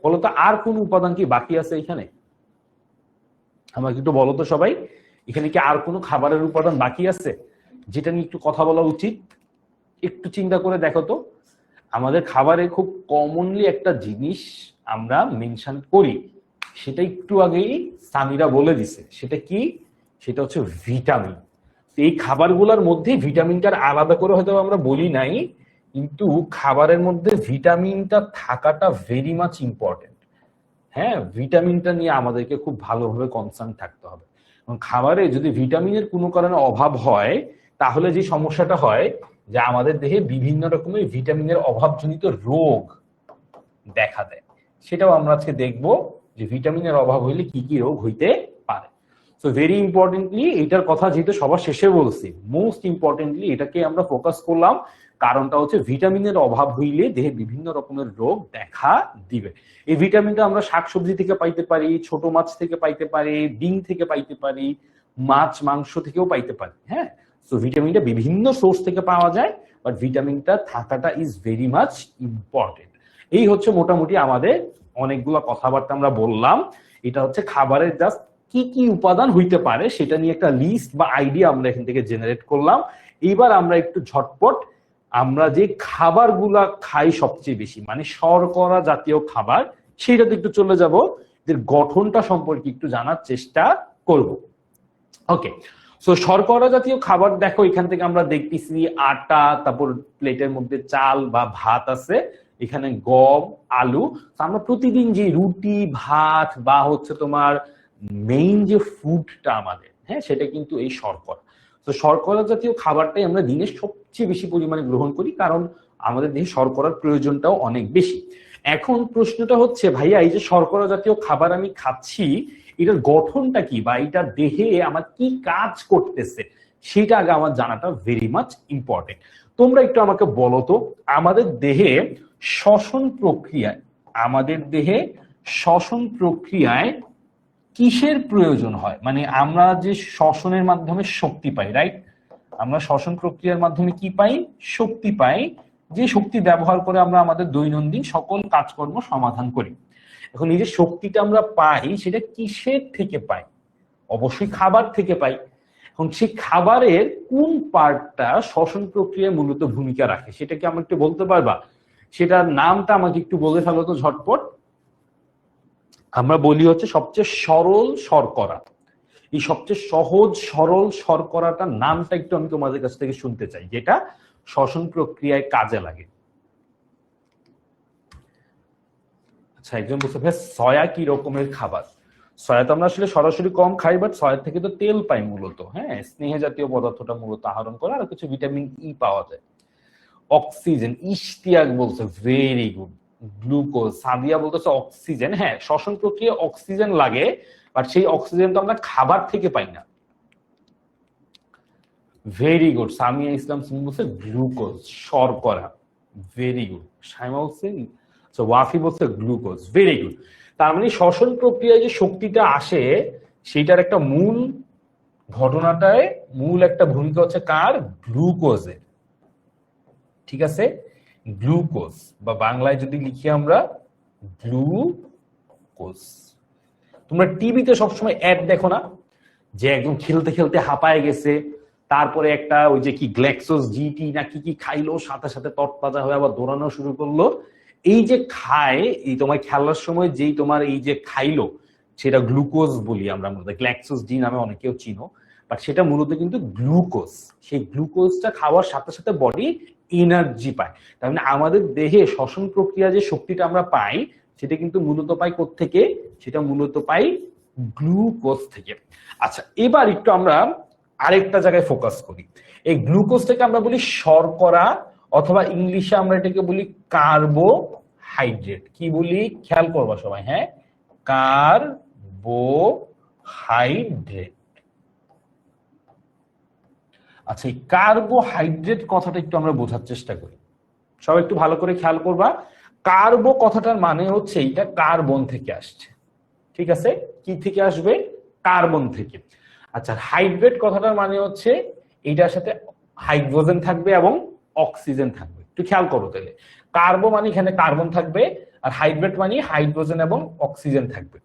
বলতো আর কোন উপাদান কি বাকি আছে এখানে, আমাকে একটু বলো তো সবাই, এখানে কি আর কোনো খাবারের উপাদান বাকি আছে যেটা নিয়ে একটু কথা বলা উচিত। একটু চিন্তা করে দেখো তো, আমাদের খাবারে খুব কমনলি একটা জিনিস আমরা মেনশন করি, সেটা একটু আগেই সামিরা বলে দিছে, সেটা কি, সেটা হচ্ছে ভিটামিন। এই খাবারগুলোর মধ্যে ভিটামিনটার আলাদা করে হয়তো আমরা বলি নাই, কিন্তু খাবারের মধ্যে ভিটামিনটা থাকাটা ভেরি মাচ ইম্পর্টেন্ট। হ্যাঁ, ভিটামিনটা নিয়ে আমাদেরকে খুব ভালোভাবে কনসার্ন থাকতে হবে। খাবারে যদি ভিটামিনের কোনো কারণে অভাব হয়, তাহলে যে সমস্যাটা হয় যে আমাদের দেহে বিভিন্ন রকমের ভিটামিনের অভাবজনিত রোগ দেখা দেয়, সেটাও আমরা আজকে দেখবো যে ভিটামিনের অভাব হইলে কি কি রোগ হইতে পারে। সো ভেরি ইম্পর্টেন্টলি এটার কথা যেহেতু সবার শেষে বলছি, মোস্ট ইম্পর্টেন্টলি এটাকে আমরা ফোকাস করলাম, কারণটা হচ্ছে ভিটামিনের অভাব হইলে দেহে বিভিন্ন রকমের রোগ দেখা দিবে। এই ভিটামিনটা আমরা শাকসবজি থেকে পাইতে পারি, ছোট মাছ থেকে পাইতে পারি, ডিম থেকে পাইতে পারি, মাছ মাংস থেকেও পাইতে পারি। হ্যাঁ, সো ভিটামিনটা বিভিন্ন সোর্স থেকে পাওয়া যায়, বাট ভিটামিনটা থাকাটা ইজ ভেরি মাচ ইম্পর্টেন্ট। এই হচ্ছে মোটামুটি আমাদের অনেকগুলো কথাবার্তা আমরা বললাম। এটা হচ্ছে খাবারের জাস্ট কি কি উপাদান হইতে পারে সেটা নিয়ে একটা লিস্ট বা আইডিয়া আমরা এখান থেকে জেনারেট করলাম। এইবার আমরা একটু ঝটপট আমরা যে খাবারগুলা খাই সবচেয়ে বেশি, মানে শর্করা জাতীয় খাবার, সেইটাতে একটু চলে যাব, এর গঠনটা সম্পর্কে একটু জানার চেষ্টা করব। ওকে, সো শর্করা জাতীয় খাবার দেখো, এখান থেকে আমরা দেখতেছি আটা, তারপর প্লেটের মধ্যে চাল বা ভাত আছে, এখানে গম, আলু। আমরা প্রতিদিন যে রুটি ভাত বা হচ্ছে তোমার মেইন যে ফুডটা আমাদের, হ্যাঁ, সেটা কিন্তু এই শর্করা। তো শর্করা জাতীয় খাবারটাই আমরা দিনে সবচেয়ে বেশি পরিমাণে গ্রহণ করি, কারণ আমাদের দেহে শর্করার প্রয়োজনটাও অনেক বেশি। এখন প্রশ্নটা হচ্ছে, ভাইয়া এই যে শর্করা জাতীয় খাবার আমি খাচ্ছি, এটার গঠনটা কি বা এটা দেহে আমার কি কাজ করতেছে, সেটা আগে আমার জানাটা ভেরি মাচ ইম্পর্টেন্ট। তোমরা একটু আমাকে বলো তো, আমাদের দেহে শ্বসন প্রক্রিয়ায় কিসের প্রয়োজন হয়? মানে আমরা যে শ্বসনের মাধ্যমে শক্তি পাই, রাইট? আমরা শ্বসন প্রক্রিয়ার মাধ্যমে কি পাই? শক্তি পাই, যে শক্তি ব্যবহার করে আমরা আমাদের দৈনন্দিন সকল কাজকর্ম সমাধান করি। এখন এই যে শক্তিটা আমরা পাই, সেটা কিসের থেকে পাই? অবশ্যই খাবার থেকে পাই। এখন সেই খাবারের কোন পার্টটা শ্বসন প্রক্রিয়ায় মূলত ভূমিকা রাখে, সেটা কি আমাকে একটু বলতে পারবা? সেটার নামটা আমাকে একটু বলে ফেলো তো ঝটপট। আমরা বলি হচ্ছে সবচেয়ে সরল শর্করা। এই সবচেয়ে সহজ সরল শর্করাটার নামটা একটু আমি তোমাদের কাছ থেকে শুনতে চাই, যেটা শ্বসন প্রক্রিয়ায় কাজে লাগে। আচ্ছা, একজন বলছে ভাই সয়া কি রকমের খাবার? সয়া তো আমরা আসলে সরাসরি কম খাই, বাট সয়া থেকে তো তেল পাই মূলত। হ্যাঁ, স্নেহ জাতীয় পদার্থটা মূলত আহরণ করে, আর কিছু ভিটামিন ই পাওয়া যায়। অক্সিজেন, ইশতিয়াক বলছে ভেরি গুড। গ্লুকোজ, সাদিয়া বলতেছে অক্সিজেন। হ্যাঁ, শ্বসন প্রক্রিয়া অক্সিজেন লাগে, বাট সেই অক্সিজেন তো আমরা খাবার থেকে পাই না। Very good. সামিয়া ইসলাম বলছে গ্লুকোজ, শর্করা। Very good. সাইমা বলছে, ওয়াফি বলছে গ্লুকোজ। Very good. তার মানে শ্বসন প্রক্রিয়ায় যে শক্তিটা আসে, সেটার একটা মূল ঘটনাটায় মূল একটা ভূমিকা হচ্ছে কার? গ্লুকোজের। ঠিক আছে, গ্লুকোজ, বা বাংলায় যদি লিখি আমরা গ্লুকোজ। তোমরা টিভিতে সবসময় অ্যাড দেখো না, যে একদম খেলতে খেলতে হাঁপায় গেছে, তারপরে একটা ওই যে কি গ্ল্যাক্সোস জিটি না কি কি খাইলো, সাথে সাথে তরতাজা হয়ে আবার দৌড়ানো শুরু করলো। এই যে খায়, এই তোমার খেলার সময় যেই তোমার এই যে খাইলো, সেটা গ্লুকোজ বলি আমরা মূলত। গ্ল্যাক্সোস জি নামে অনেকেও চিনো, বাট সেটা মূলত কিন্তু গ্লুকোজ। সেই গ্লুকোজটা খাওয়ার সাথে সাথে বডি এনার্জি পায়। তার মানে আমাদের দেহে শ্বসন প্রক্রিয়া যে শক্তিটা আমরা পাই, সেটা কিন্তু মূলত পাই কোত্থেকে? সেটা মূলত পাই গ্লুকোজ থেকে। আচ্ছা, এবার একটু আমরা আরেকটা জায়গায় ফোকাস করি। এই গ্লুকোজটাকে আমরা বলি শর্করা, অথবা ইংলিশে আমরা এটাকে বলি কার্বোহাইড্রেট। কি বলি খেয়াল করবা সবাই? হ্যাঁ, কার্বোহাইড্রেট। আচ্ছা, এই কার্বোহাইড্রেট কথাটা একটু আমরা বোঝার চেষ্টা করি। সবাই একটু ভালো করে খেয়াল করবা। কার্বো কথাটার মানে হচ্ছে এটা কার্বন থেকে আসছে। ঠিক আছে, কি থেকে আসবে? কার্বন থেকে। আচ্ছা, হাইড্রেট কথাটার মানে হচ্ছে এইটার সাথে হাইড্রোজেন থাকবে এবং অক্সিজেন থাকবে। একটু খেয়াল করো তাহলে, কার্বো মানে এখানে কার্বন থাকবে, আর হাইড্রেট মানে হাইড্রোজেন এবং অক্সিজেন থাকবে।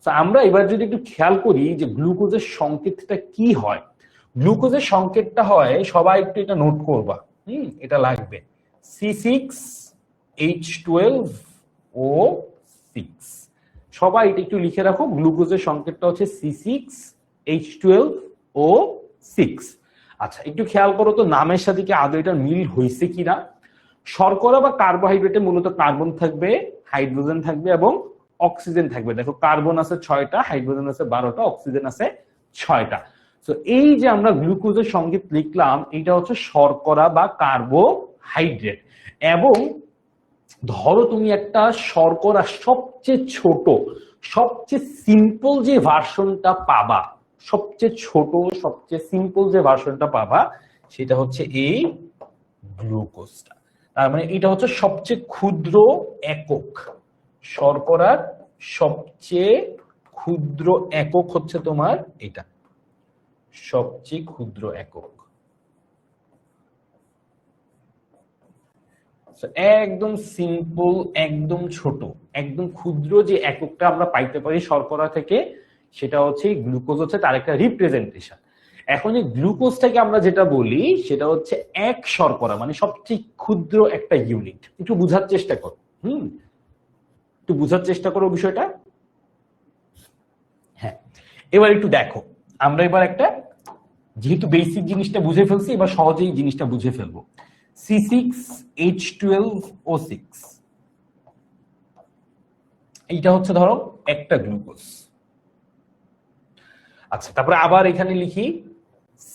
আমরা এবার যদি একটু খেয়াল করি যে গ্লুকোজের সংকেতটা কি হয়। গ্লুকোজের সংকেতটা হয়, সবাই একটু এটা নোট করবা, এটা লাগবে, C6H12O6। সবাই এটা একটু লিখে রাখো, গ্লুকোজের সংকেতটা হচ্ছে C6H12O6। আচ্ছা, একটু খেয়াল করো তো নামের সাথে কি আদৌ এটার মিল হয়েছে কিনা। শর্করা বা কার্বোহাইড্রেটে মূলত কার্বন থাকবে, হাইড্রোজেন থাকবে এবং অক্সিজেন থাকবে। দেখো, কার্বন আছে 6টা, হাইড্রোজেন আছে 12টা, অক্সিজেন আছে 6টা। তো এই যে আমরা গ্লুকোজের সংকেত লিখলাম, এটা হচ্ছে শর্করা বা কার্বোহাইড্রেট। এবং ধরো তুমি একটা শর্করা সবচেয়ে ছোট, সবচেয়ে সিম্পল যে ভার্সনটা পাবা সবচেয়ে ছোট সবচেয়ে সিম্পল যে ভার্সনটা পাবা সেটা হচ্ছে এই গ্লুকোজটা। তার মানে এটা হচ্ছে সবচেয়ে ক্ষুদ্র একক, শর্করার সবচেয়ে ক্ষুদ্র একক হচ্ছে তোমার এটা, সবচেয়ে ক্ষুদ্র একক। একদম সিম্পল, একদম ছোট, একদম ক্ষুদ্র যে এককটা আমরা পাইতে পারি শর্করা থেকে সেটা হচ্ছে গ্লুকোজ, হচ্ছে তার একটা রিপ্রেজেন্টেশন। এখন এই গ্লুকোজটাকে আমরা যেটা বলি সেটা হচ্ছে এক শর্করা, মানে সবচেয়ে ক্ষুদ্র একটা ইউনিট। একটু বুঝার চেষ্টা করো, একটু বুঝার চেষ্টা করো বিষয়টা। হ্যাঁ, এবার একটু দেখো, আমরা এবার একটা, যেহেতু বেসিক জিনিসটা বুঝে ফেলছি, এবার সহজেই জিনিসটা বুঝে ফেলবো। C6H12O6 এইটা হচ্ছে ধরো একটা গ্লুকোজ। আচ্ছা, তারপরে আবার এখানে লিখি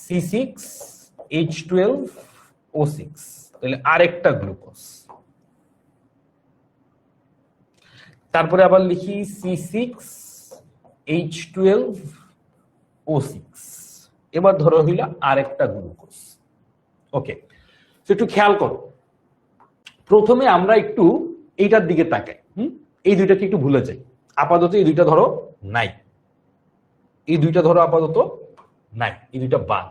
C6H12O6, তাহলে আরেকটা গ্লুকোজ। তারপরে আবার লিখি C6H12O6, এবার ধরো হইল আরেকটা গ্লুকোজ। ওকে, তো একটু খেয়াল করো, প্রথমে আমরা একটু এইটার দিকে তাকাই। এই দুইটাকে একটু ভুলে যাই, আপাতত এই দুইটা ধরো নাই, এই দুইটা ধরো আপাতত নাই, এই দুইটা বাদ,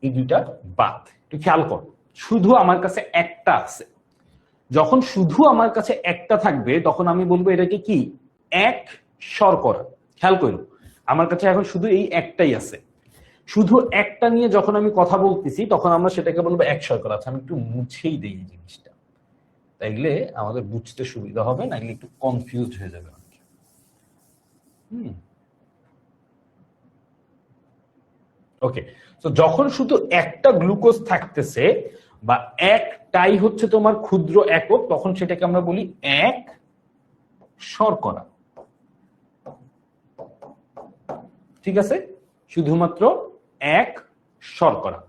এই দুইটা বাদ। একটু খেয়াল করো, শুধু আমার কাছে একটা আছে। যখন শুধু আমার কাছে একটা থাকবে তখন আমি বলবো এটাকে কি, এক শর্করা। খেয়াল করো, আমার কাছে এখন শুধু এই একটাই আছে, শুধু একটা নিয়ে যখন আমি কথা বলতেছি তখন আমরা সেটাকে বলবো এক শর্করা। আচ্ছা, আমি একটু মুছেই দিই এই জিনিসটা, তাইলে আমাদের বুঝতে সুবিধা হবে, নাইলে একটু কনফিউজ হয়ে যাবে। ওকে, তো যখন শুধু একটা গ্লুকোজ থাকতেছে বা একটাই হচ্ছে তোমার ক্ষুদ্র একক, তখন সেটাকে আমরা বলি এক শর্করা। ঠিক আছে, শুধুমাত্র এক শর্করা।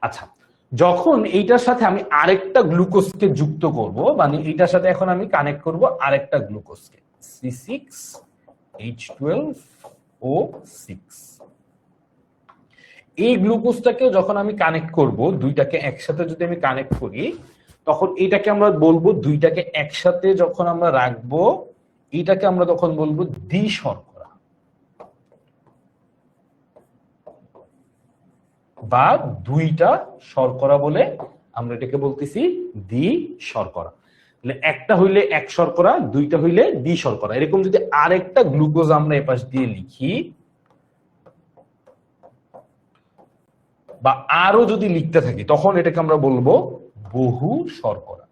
আচ্ছা, যখন এইটার সাথে আমি আরেকটা গ্লুকোজকে যুক্ত করব, মানে এইটার সাথে এখন আমি কানেক্ট করব আরেকটা গ্লুকোজকে, C6H12O6, এই গ্লুকোজটাকে যখন আমি কানেক্ট করব, দুইটাকে একসাথে যদি আমি কানেক্ট করি, তখন এটাকে আমরা বলবো, দুইটাকে একসাথে যখন আমরা রাখবো এটাকে আমরা তখন বলবো দ্বি শর্করা বা দুইটা শর্করা বলে আমরা এটাকে বলতেছি দ্বি শর্করা। তাহলে একটা হইলে এক শর্করা, দুইটা হইলে দ্বি শর্করা। এরকম যদি আরেকটা গ্লুকোজ আমরা এপাশ দিয়ে লিখি বা আরো যদি লিখতে থাকি, তখন এটাকে আমরা বলবো বহু শর্করা।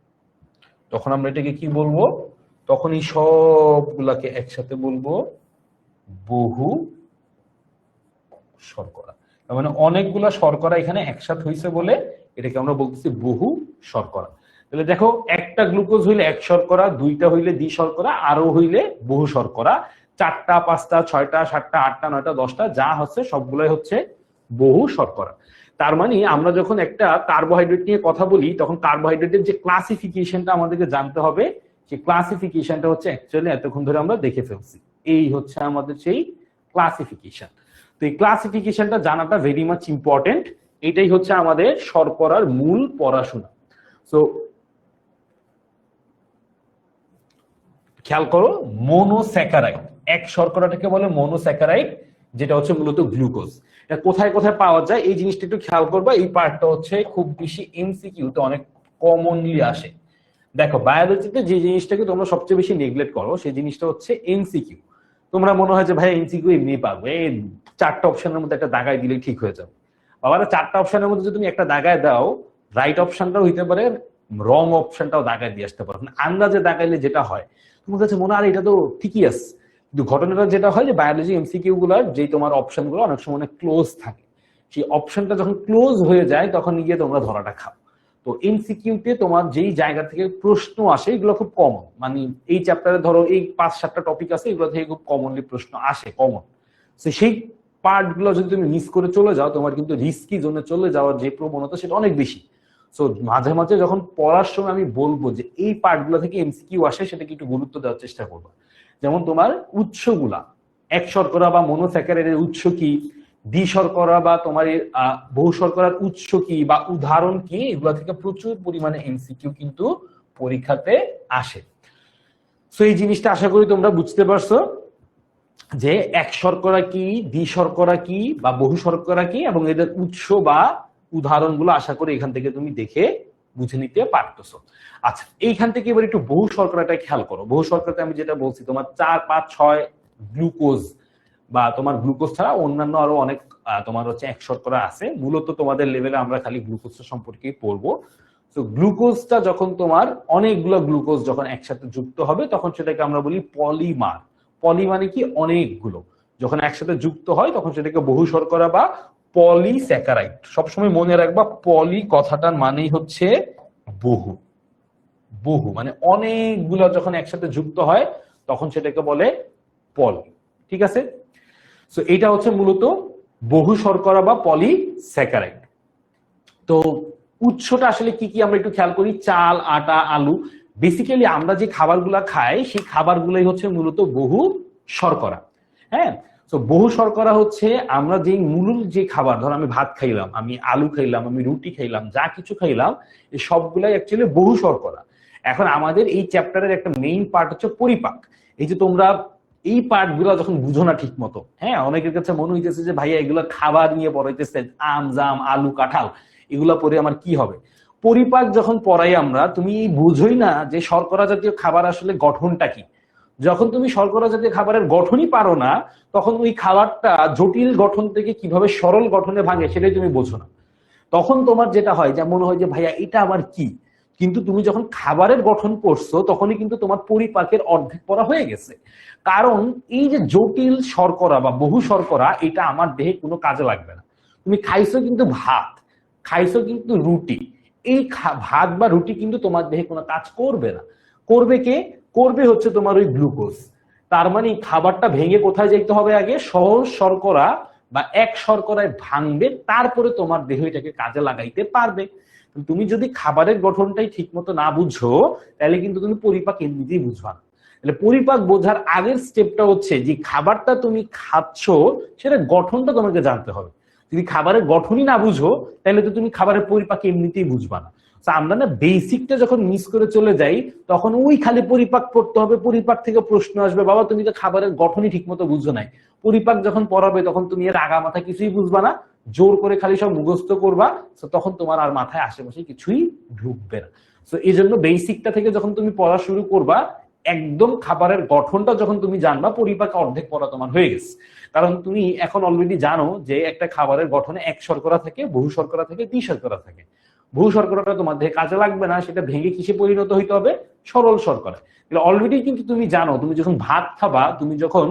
তখন আমরা এটাকে কি বলবো, তখন এই সবগুলাকে একসাথে বলবো বহু শর্করা। তার মানে অনেকগুলা শর্করা এখানে একসাথে হয়েছে বলে এটাকে আমরা বলতেছি বহু শর্করা। তাহলে দেখো, একটা গ্লুকোজ হইলে এক শর্করা, দুইটা হইলে দ্বি শর্করা, আরো হইলে বহু শর্করা, চারটা, পাঁচটা, ছয়টা, সাতটা, আটটা, নয়টা, দশটা যা হচ্ছে সবগুলাই হচ্ছে বহু শর্করা। তার মানে আমরা যখন একটা কার্বোহাইড্রেট নিয়ে কথা বলি তখন কার্বোহাইড্রেটের যে ক্লাসিফিকেশনটা আমাদেরকে জানতে হবে, সেই ক্লাসিফিকেশনটা হচ্ছে অ্যাকচুয়ালি এতক্ষণ ধরে আমরা দেখে ফেলছি। এই হচ্ছে আমাদের সেই ক্লাসিফিকেশন। তো এই ক্লাসিফিকেশনটা জানাটা ভেরি মাচ ইম্পর্টেন্ট। এটাই হচ্ছে আমাদের শর্করার মূল পড়াশোনা। সো খেয়াল করো, মনোস্যাকারাইড, এক শর্করাটাকে বলে মনোস্যাকারাইড, যেটা হচ্ছে মূলত গ্লুকোজ। এটা কোথায় কোথায় পাওয়া যায় এই জিনিসটা একটু খেয়াল করবা। এই পার্টটা হচ্ছে খুব বেশি এমসিকিউতে অনেক কমনলি আসে। দেখো, বায়োলজিতে যে জিনিসটাকে তোমরা সবচেয়ে বেশি নেগলেক্ট করো সেই জিনিসটা হচ্ছে এমসিকিউ। তোমরা মনে হয় যে ভাই এমসিকিউ এমনি পারবো, এই চারটা অপশনের মধ্যে একটা দাগায় দিলে ঠিক হয়ে যাবে। বাবারা, চারটা অপশনের মধ্যে যদি তুমি একটা দাগায় দাও, রাইট অপশনটাও হইতে পারে, রং অপশনটাও দাগায় দিয়ে আসতে পারো। আন্দাজে দাগাইলে যেটা হয়, তোমার কাছে মনে হয় এটা তো ঠিকই আছে, কিন্তু ঘটনাটা যেটা হয় যে বায়োলজি এমসিকিউ গুলার যে তোমার অপশন গুলো অনেক সময় ক্লোজ থাকে, সেই অপশনটা যখন ক্লোজ হয়ে যায় তখন গিয়ে তোমরা ধরাটা খাও। তো এমসিকিউতে তোমার যেই জায়গা থেকে প্রশ্ন আসে এগুলো খুব কমন, মানে এই চ্যাপ্টারে ধরো এই 5-7টা টপিক আছে, এগুলো থেকে খুব কমনলি প্রশ্ন আসে, কমন। তো সেই পার্ট গুলো যদি তুমি মিস করে চলে যাও, তোমার কিন্তু রিস্কি জোনে চলে যাওয়ার যে প্রবণতা সেটা অনেক বেশি। সো মাঝে মাঝে যখন পড়ার সময় আমি বলবো যে এই পার্টগুলো থেকে এমসিকিউ আসে, সেটাকে একটু গুরুত্ব দেওয়ার চেষ্টা করবো। যেমন তোমার উৎসগুলা, এক শর্করা বা মনোস্যাকারাইডের উৎস কি, দ্বি শর্করা বা তোমার বহু শর্করার উৎস কি বা উদাহরণ কি, এগুলো থেকে প্রচুর পরিমাণে এমসিকিউ কিন্তু পরীক্ষাতে আসে। সো এই জিনিসটা আশা করি তোমরা বুঝতে পারছো যে এক শর্করা কি, দ্বি শর্করা কি বা বহু শর্করা কি, এবং এদের উৎস বা উদাহরণগুলো আশা করি এখান থেকে তুমি দেখে বুঝে নিতে পারতেছো। আচ্ছা, এইখান থেকে এবার একটু বহু শর্করাটা খেয়াল করো। বহু শর্করাতে আমি যেটা বলছি, তোমার 4, 5, 6 গ্লুকোজ বা তোমার গ্লুকোজ ছাড়া অন্যান্য আরো অনেক তোমার হচ্ছে এক শর্করা আছে। মূলত তোমাদের লেভেলে আমরা খালি গ্লুকোজ সম্পর্কেই পড়বো। তো গ্লুকোজটা যখন তোমার অনেকগুলো গ্লুকোজ যখন একসাথে যুক্ত হবে তখন সেটাকে আমরা বলি পলিমার। পলি মানে কি অনেকগুলো, যখন একসাথে যুক্ত হয় তখন সেটাকে বহু শর্করা বা পলিস্যাকারাইড। সবসময় মনে রাখবা পলি কথাটার মানেই হচ্ছে বহু। বহু মানে অনেকগুলো যখন একসাথে যুক্ত হয় তখন সেটাকে বলে পলি। ঠিক আছে, সো এটা হচ্ছে মূলত বহু শর্করা বা পলিস্যাকারাইড। তো উৎসটা আসলে কি কি আমরা একটু খেয়াল করি। চাল, আটা, আলু, বেসিক্যালি আমরা যে খাবারগুলা খাই সেই খাবারগুলোই হচ্ছে মূলত বহু শর্করা। হ্যাঁ, তো বহু শর্করা হচ্ছে আমরা যে মূল যে খাবার, ধর আমি ভাত খাইলাম, আমি আলু খাইলাম, আমি রুটি খাইলাম, যা কিছু খাইলাম, এই সবগুলাই অ্যাকচুয়ালি বহু শর্করা। এখন আমাদের এই চ্যাপ্টারের একটা মেইন পার্ট হচ্ছে পরিপাক। এই যে তোমরা এই পার্ট গুলা যখন বুঝো না ঠিক মতো, হ্যাঁ, অনেকের কাছে মনে হইতেছে যে ভাইয়া এগুলো খাবার নিয়ে পড়াইতেছে, আম, জাম, আলু, কাঁঠাল, এগুলা পরে আমার কি হবে। পরিপাক যখন পড়াই আমরা, তুমি বুঝোই না যে শর্করা জাতীয় খাবার আসলে গঠনটা কি। যখন তুমি শর্করা জাতীয় খাবারের গঠনই পারো না, তখন ওই খাবারটা জটিল গঠন থেকে কিভাবে সরল গঠনে ভাঙে সেটাই তুমি বোঝো না। তখন তোমার যেটা হয় যে মনে হয় যে ভাইয়া এটা আবার কি। কিন্তু তুমি যখন খাবারের গঠন পড়ছো তখনই কিন্তু তোমার পরিপাকের অর্ধেক পড়া হয়ে গেছে। কারণ এই যে জটিল শর্করা বা বহু শর্করা, এটা আমার দেহে কোনো কাজে লাগবে না। তুমি খাইছো কিন্তু ভাত, খাইছো কিন্তু রুটি, এই ভাত বা রুটি কিন্তু তোমার দেহে কোনো কাজ করবে না। করবে কে? করবে হচ্ছে তোমার ওই গ্লুকোজ। তার মানে খাবারটা ভেঙে কোথায় যেতে হবে, আগে সহজ শর্করা বা এক শর্করায় ভাঙবে, তারপরে তোমার দেহ এটাকে কাজে লাগাইতে পারবে। তুমি যদি খাবারের গঠনটাই ঠিক মতো না বুঝো, তাহলে কিন্তু তুমি পরিপাক এমনিতেই বুঝবা না। তাহলে পরিপাক বোঝার আগের স্টেপটা হচ্ছে যে খাবারটা তুমি খাচ্ছ সেটা গঠনটা তোমাকে জানতে হবে। যদি খাবারের গঠনই না বুঝো তাহলে তো তুমি খাবারের পরিপাক এমনিতেই বুঝবা না। আমরা না বেসিকটা যখন মিস করে চলে যাই তখন ওই খালি পরিপাক পড়তে হবে, পরিপাক থেকে প্রশ্ন আসবে, বাবা তুমি তো খাবারের গঠনই ঠিক মতো বুঝো নাই। পরিপাক যখন পড়াবে তখন তুমি এর আগা মাথা কিছুই বুঝবা না, জোর করে খালি সব মুখস্থ করবা, তখন তোমার আর মাথায় আশেপাশে কিছুই ঢুকবে না। তো এই জন্য বেসিকটা থেকে যখন তুমি পড়া শুরু করবা, একদম খাবারের গঠনটা যখন তুমি জানবা, পরিপাক অর্ধেক পড়া তোমার হয়ে গেছে। কারণ তুমি এখন অলরেডি জানো যে একটা খাবারের গঠনে এক শর্করা থাকে, বহু শর্করা থাকে, দ্বি শর্করা থাকে। বহু শর্করাটা তোমার দেহে কাজে লাগবে না, সেটা ভেঙে কিসে পরিণত হইতে হবে, সরল শর্করা। অলরেডি কিন্তু তুমি জানো, তুমি যখন ভাত খাবা, তুমি যখন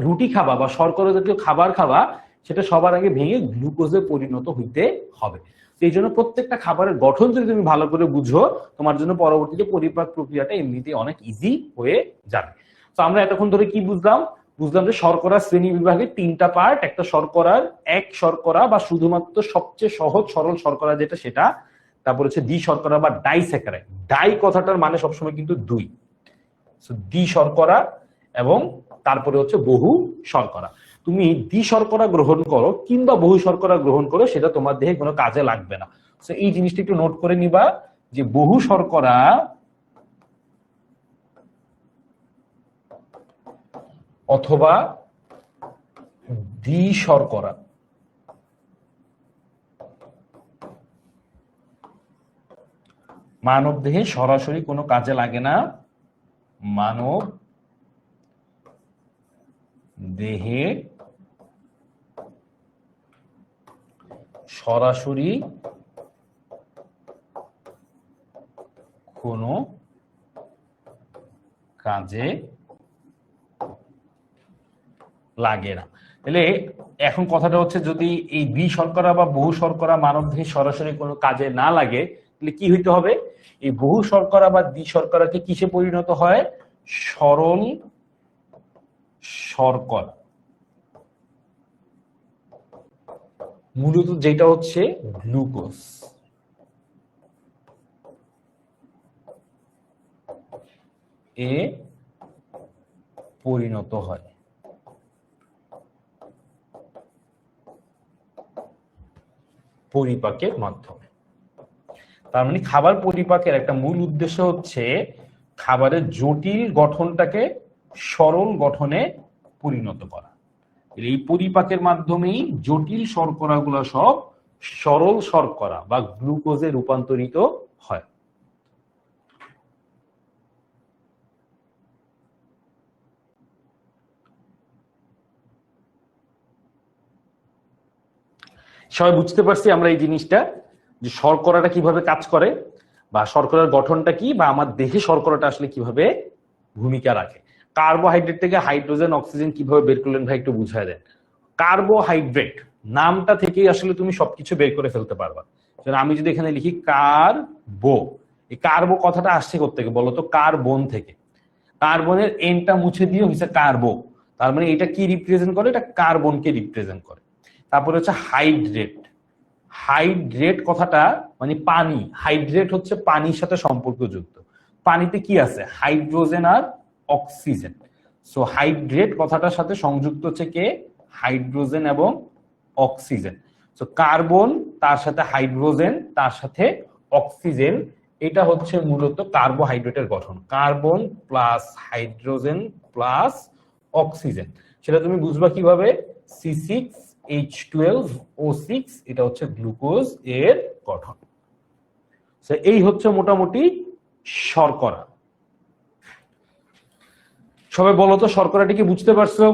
রুটি খাবা বা শর্করা জাতীয় খাবার খাবা, সেটা সবার আগে ভেঙে গ্লুকোজে পরিণত হইতে হবে। এই জন্য প্রত্যেকটা খাবারের গঠন যদি তুমি ভালো করে বুঝো, তোমার জন্য পরবর্তীতে পরিপাক প্রক্রিয়াটা এমনিতে অনেক ইজি হয়ে যাবে। তো আমরা এতক্ষণ ধরে কি বুঝলাম? বুঝলাম যে শর্করা শ্রেণী বিভাগে 3টা পার্ট। একটা শর্করার এক শর্করা বা শুধুমাত্র সবচেয়ে সহজ সরল শর্করা যেটা, সেটা। তারপর হচ্ছে দ্বি শর্করা বা ডাইস্যাকারাইড। ডাই কথাটার মানে সবসময় কিন্তু দুই। দ্বি শর্করা এবং তারপরে হচ্ছে বহু শর্করা। তুমি দ্বি শর্করা গ্রহণ করো কিংবা বহু শর্করা গ্রহণ করো, সেটা তোমার দেহে কোনো কাজে লাগবে না। তো এই জিনিসটা একটু নোট করে নিবা যে বহু শর্করা অথবা দ্বি শর্করা মানব দেহে সরাসরি কোনো কাজে লাগে না। মানব দেহে সরাসরি কোনো কাজে লাগে না। তাহলে এখন কথাটা হচ্ছে, যদি এই দ্বি শর্করা বা বহু শর্করা মানব দেহে সরাসরি কোনো কাজে না লাগে, তাহলে কি হইতে হবে? এই বহু শর্করা বা দ্বি শর্করাকে কিসে পরিণত হয়? সরল শর্করা। মূলত যেটা হচ্ছে গ্লুকোজ এ পরিণত হয়। পরিপাকের মাধ্যমে। তার মানে খাবার পরিপাকের একটা মূল উদ্দেশ্য হচ্ছে খাবারের জটিল গঠনটাকে সরল গঠনে পরিণত করা। এই পরিপাকের মাধ্যমেই জটিল শর্করাগুলো সব সরল শর্করা বা গ্লুকোজে রূপান্তরিত হয়। সবাই বুঝতে পারছি আমরা এই জিনিসটা, যে শর্করাটা কিভাবে কাজ করে বা শর্করার গঠনটা কি, বা আমার দেহে শর্করাটা আসলে কিভাবে ভূমিকা রাখে। কার্বোহাইড্রেট থেকে হাইড্রোজেন অক্সিজেন কিভাবে বের করলেন ভাই, একটু বুঝায় দেন। কার্বোহাইড্রেট নামটা থেকেই আসলে তুমি সবকিছু বের করে ফেলতে পারবা। আমি যদি এখানে লিখি কার্বো, এই কার্বো কথাটা আসছে কোত্থেকে বলতো? কার্বন থেকে। কার্বনের এনটা মুছে দিয়ে হচ্ছে কার্বো, তার মানে এটা কি রিপ্রেজেন্ট করে? এটা কার্বনকে রিপ্রেজেন্ট করে। তারপরে হচ্ছে হাইড্রেট। হাইড্রেট কথাটা মানে পানি, হাইড্রেট হচ্ছে পানির সাথে সম্পর্কযুক্ত। পানিতে কি আছে? হাইড্রোজেন আর অক্সিজেন। সো হাইড্রেট কথাটার সাথে সংযুক্ত হচ্ছে কে? হাইড্রোজেন এবং অক্সিজেন। সো কার্বন, তার সাথে হাইড্রোজেন, তার সাথে অক্সিজেন, এটা হচ্ছে মূলত কার্বোহাইড্রেটের গঠন। Carbon plus hydrogen plus oxygen. সেটা তুমি বুঝবা কিভাবে? C6H12O6, এটা হচ্ছে গ্লুকোজ এর গঠন। এই হচ্ছে মোটামুটি শর্করা। সবাই বলো তো শর্করাটি কি বুঝতে পারছো?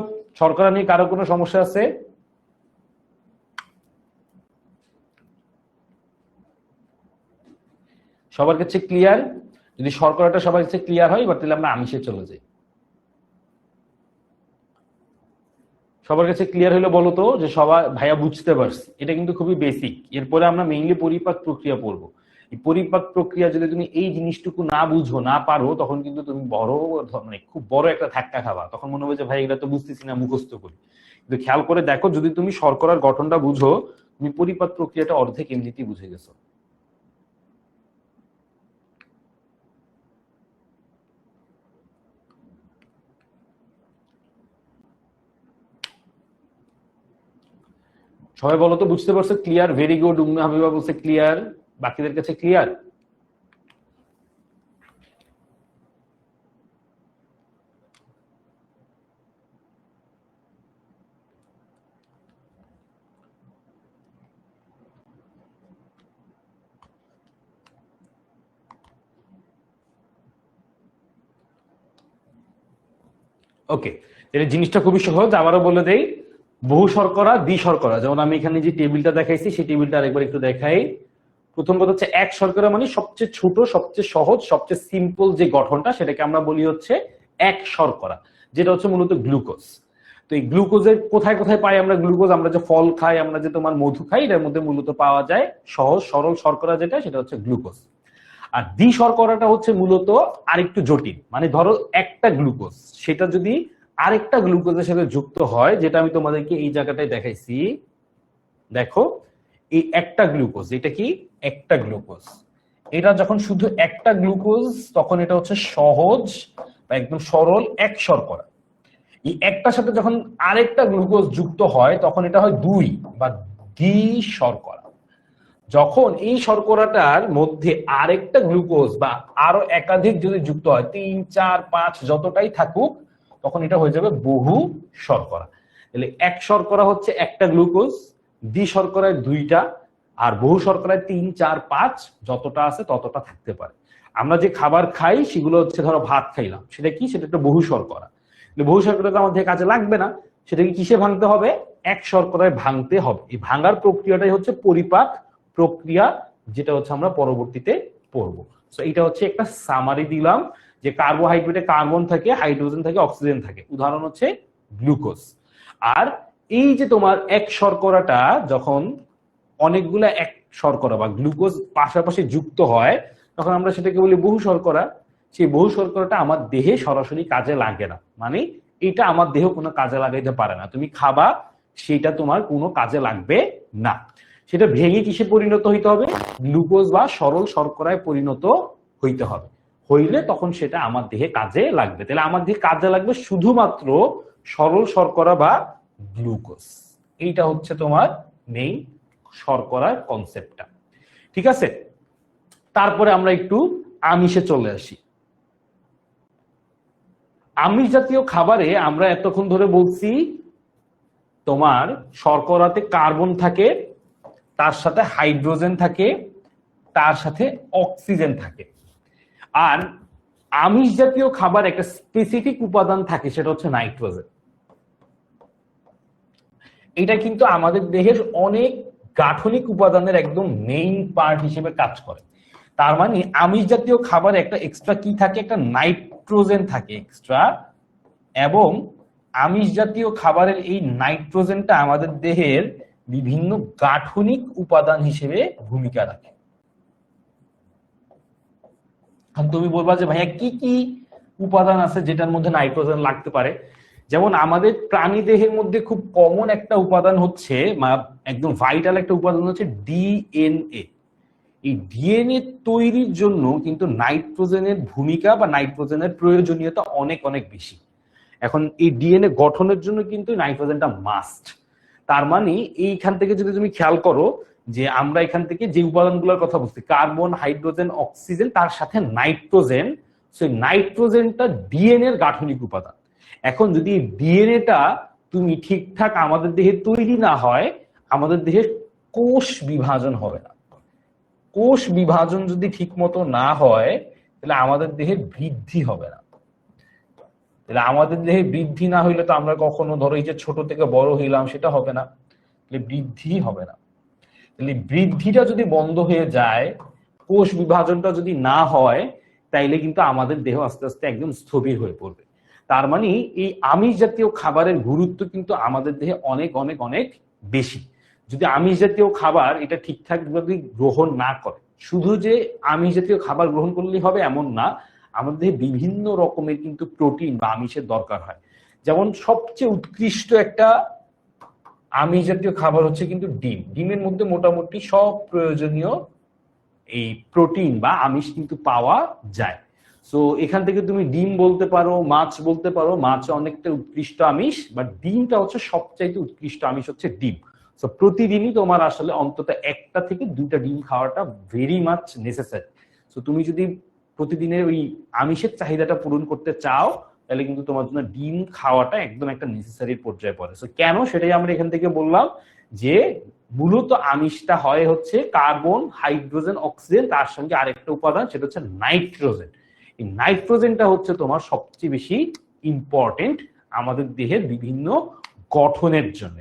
শর্করা নিয়ে কারো কোনো সমস্যা আছে? সবার কাছে ক্লিয়ার? যদি শর্করাটা সবার কাছে ক্লিয়ার হয়, এবার তাহলে আমরা আমিষে চলে যাই। সবার কাছে ক্লিয়ার হলো বলো তো, যে সবাই ভাইয়া বুঝতে পারছি। এটা কিন্তু খুবই বেসিক। এরপরে আমরা মেইনলি পরিপাক প্রক্রিয়া পড়বো। এই পরিপাক প্রক্রিয়া যদি তুমি এই জিনিসটুকু না বুঝো, না পারো, তখন কিন্তু তুমি বড় মানে খুব বড় একটা ধাক্কা খাবা। তখন মনে হবে যে ভাই এটা তো বুঝতেছি না, মুখস্থ করি। কিন্তু খেয়াল করে দেখো, যদি তুমি শর্করার গঠনটা বুঝো, তুমি পরিপাক প্রক্রিয়াটা অর্ধেক এমনিতেই বুঝে গেছো। সবাই বলো তো বুঝতে পারছো? Clear? Very good. Umme Habiba বলছে ক্লিয়ার। বাকিদের কাছে ক্লিয়ার? ওকে, তাহলে জিনিসটা খুবই সহজ। আবারও বলে দেই, বহু শর্করা, দ্বি শর্করা। যেমন আমি এখানে যে টেবিলটা দেখাইছি, সেই টেবিলটা আরেকবার একটু দেখাই। প্রথম কথা হচ্ছে এক শর্করা মানে সবচেয়ে ছোট, সবচেয়ে সহজ, সবচেয়ে সিম্পল যে গঠনটা, সেটাকে আমরা বলি হচ্ছে এক শর্করা, যেটা হচ্ছে মূলত গ্লুকোজ। তো এই গ্লুকোজের কোথায় কোথায় পাই আমরা গ্লুকোজ? আমরা যে ফল খাই, আমরা যে তোমার মধু খাই, এটার মধ্যে মূলত পাওয়া যায় সহজ সরল শর্করা, যেটা সেটা হচ্ছে গ্লুকোজ। আর দ্বি শর্করাটা হচ্ছে মূলত আরেকটু জটিল। মানে ধরো একটা গ্লুকোজ, সেটা যদি আরেকটা গ্লুকোজের সাথে যুক্ত হয়, যেটা আমি তোমাদেরকে এই জায়গাটায় দেখাইছি, দেখো এই একটা গ্লুকোজ, এটা কি একটা গ্লুকোজ, এটা যখন শুধু একটা গ্লুকোজ, তখন এটা হচ্ছে সহজ বা একদম সরল এক শর্করা। এই একটার সাথে যখন আরেকটা গ্লুকোজ যুক্ত হয়, তখন এটা হয় দুই বা দ্বি শর্করা। যখন এই শর্করাটার মধ্যে আরেকটা গ্লুকোজ বা আরো একাধিক যদি যুক্ত হয়, 3, 4, 5 যতটাই থাকুক, তখন এটা হয়ে যাবে বহু শর্করা। তাহলে এক শর্করা হচ্ছে একটা গ্লুকোজ, দ্বি শর্করায় দুইটা, আর বহু শর্করায় 3, 4, 5 যতটা আছে ততটা থাকতে পারে। আমরা যে খাবার খাই সেগুলো হচ্ছে, ধরো ভাত খাইলাম, সেটা কি? সেটা একটা বহু শর্করা। বহু শর্করা তো আমাদের কাজে লাগবে না, সেটাকে কিসে ভাঙতে হবে? এক শর্করায় ভাঙতে হবে। এই ভাঙার প্রক্রিয়াটাই হচ্ছে পরিপাক প্রক্রিয়া, যেটা হচ্ছে আমরা পরবর্তীতে পড়বো। তো এটা হচ্ছে একটা সামারি দিলাম, যে কার্বোহাইড্রেটে কার্বন থাকে, হাইড্রোজেন থাকে, অক্সিজেন থাকে। উদাহরণ হচ্ছে গ্লুকোজ। আর এই যে তোমার এক শর্করাটা যখন অনেকগুলা এক শর্করা বা গ্লুকোজ পাশাপাশি যুক্ত হয়, তখন আমরা সেটাকে বলি বহু শর্করা। সেই বহু শর্করাটা আমার দেহে সরাসরি কাজে লাগে না, মানে এটা আমার দেহ কোনো কাজে লাগাইতে পারে না। তুমি খাবা, সেটা তোমার কোনো কাজে লাগবে না। সেটা ভেঙে কিসে পরিণত হইতে হবে? গ্লুকোজ বা সরল শর্করায় পরিণত হইতে হবে। হইলে তখন সেটা আমার দেহে কাজে লাগবে। তাহলে আমার দেহে কাজে লাগবে শুধুমাত্র সরল শর্করা বা গ্লুকোজ। এইটা হচ্ছে তোমার মেইন শর্করার কনসেপ্টটা। ঠিক আছে, তারপরে আমরা একটু আমিষে চলে আসি। আমিষ জাতীয় খাবারে আমরা এতক্ষণ ধরে বলছি তোমার শর্করাতে কার্বন থাকে, তার সাথে হাইড্রোজেন থাকে, তার সাথে অক্সিজেন থাকে। আর আমিষ জাতীয় খাবার একটা স্পেসিফিক উপাদান থাকে, সেটা হচ্ছে নাইট্রোজেন। এটা কিন্তু আমাদের দেহের অনেক গাঠনিক উপাদানের একদম মেইন পার্ট হিসেবে কাজ করে। তার মানে আমিষ জাতীয় খাবারে একটা এক্সট্রা কি থাকে, একটা নাইট্রোজেন থাকে এক্সট্রা, এবং আমিষ জাতীয় খাবারের এই নাইট্রোজেনটা আমাদের দেহের বিভিন্ন গাঠনিক উপাদান হিসেবে ভূমিকা রাখে। তুমি বলবা যে ভাইয়া কি কি উপাদান আছে যেটার মধ্যে নাইট্রোজেন লাগতে পারে? যেমন আমাদের প্রাণী দেহের মধ্যে খুব কমন একটা উপাদান হচ্ছে, একদম ভাইটাল একটা উপাদান হচ্ছে ডিএনএ। এই ডিএনএ তৈরির জন্য কিন্তু নাইট্রোজেনের ভূমিকা বা নাইট্রোজেনের প্রয়োজনীয়তা অনেক অনেক বেশি। এখন এই ডিএনএ গঠনের জন্য কিন্তু নাইট্রোজেনটা মাস্ট। তার মানে এইখান থেকে যদি তুমি খেয়াল করো যে আমরা এখান থেকে যে উপাদানগুলোর কথা বলছি, কার্বন, হাইড্রোজেন, অক্সিজেন, তার সাথে নাইট্রোজেন, সেই নাইট্রোজেনটা ডিএনএ এর গাঠনিক উপাদান। এখন যদি ডিএনএটা তুমি ঠিকঠাক আমাদের দেহে তৈরি না হয়, আমাদের দেহের কোষ বিভাজন হবে না। কোষ বিভাজন যদি ঠিক মতো না হয়, তাহলে আমাদের দেহের বৃদ্ধি হবে না। তাহলে আমাদের দেহে বৃদ্ধি না হইলে তো আমরা কখনো ধরো এই যে ছোট থেকে বড় হইলাম, সেটা হবে না, তাহলে বৃদ্ধি হবে না। তাহলে বৃদ্ধিটা যদি বন্ধ হয়ে যায়, কোষ বিভাজনটা যদি না হয়, তাইলে কিন্তু আমাদের দেহ আস্তে আস্তে একদম স্থবির হয়ে পড়বে। তার মানে এই আমিষ জাতীয় খাবারের গুরুত্ব কিন্তু আমাদের দেহে অনেক অনেক অনেক বেশি। যদি আমিষ জাতীয় খাবার এটা ঠিকঠাক ভাবে গ্রহণ না করে, শুধু যে আমিষ জাতীয় খাবার গ্রহণ করলেই হবে এমন না, আমাদের বিভিন্ন রকমের কিন্তু প্রোটিন বা আমিষের দরকার হয়। যেমন সবচেয়ে উৎকৃষ্ট একটা আমিষ জাতীয় খাবার হচ্ছে কিন্তু ডিম। ডিমের মধ্যে মোটামুটি সব প্রয়োজনীয় এই প্রোটিন বা আমিষ কিন্তু পাওয়া যায়। সো এখান থেকে তুমি ডিম বলতে পারো, মাছ বলতে পারো, মাছ অনেকটা উৎকৃষ্ট আমিষ, বাট ডিমটা হচ্ছে সবচাইতে উৎকৃষ্ট আমিষ হচ্ছে ডিম। সো প্রতিদিনই তোমার আসলে অন্তত একটা থেকে দুইটা ডিম খাওয়াটা ভেরি মাচ নেসেসারি। সো তুমি যদি প্রতিদিনের ওই আমিষের চাহিদাটা পূরণ করতে চাও, তাহলে কিন্তু তোমার জন্য ডিম খাওয়াটা একদম একটা নেসেসারি পর্যায়ে পড়ে। সো কেন, সেটাই আমরা এখান থেকে বললাম যে মূলত আমিষটা হয় হচ্ছে কার্বন, হাইড্রোজেন, অক্সিজেন, তার সঙ্গে আরেকটা উপাদান, সেটা হচ্ছে নাইট্রোজেন। এই নাইট্রোজেনটা হচ্ছে তোমার সবচেয়ে বেশি ইম্পর্টেন্ট আমাদের দেহের বিভিন্ন গঠনের জন্য।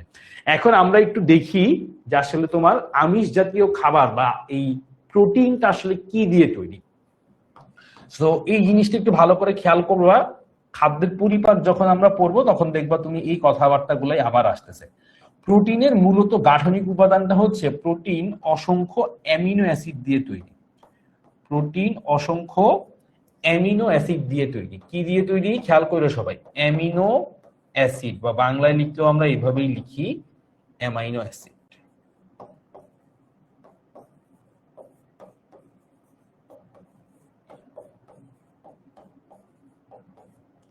এখন আমরা একটু দেখি যে আসলে তোমার আমিষ জাতীয় খাবার বা এই প্রোটিনটা আসলে কি দিয়ে তৈরি। তো এই জিনিসটা একটু ভালো করে খেয়াল করবা। খাদ্যের পরিপাক যখন আমরা পড়বো, তখন দেখবা তুমি এই কথাবার্তা গুলাই আবার আসতেছে। প্রোটিনের মূলত গাঠনিক উপাদানটা হচ্ছে প্রোটিন অসংখ্য অ্যামিনো অ্যাসিড দিয়ে তৈরি। প্রোটিন অসংখ্য অ্যামিনো অ্যাসিড দিয়ে তৈরি। কি দিয়ে তৈরি খেয়াল করো সবাই, অ্যামিনো অ্যাসিড, বা বাংলায় লিখলেও আমরা এইভাবেই লিখি অ্যামাইনো অ্যাসিড।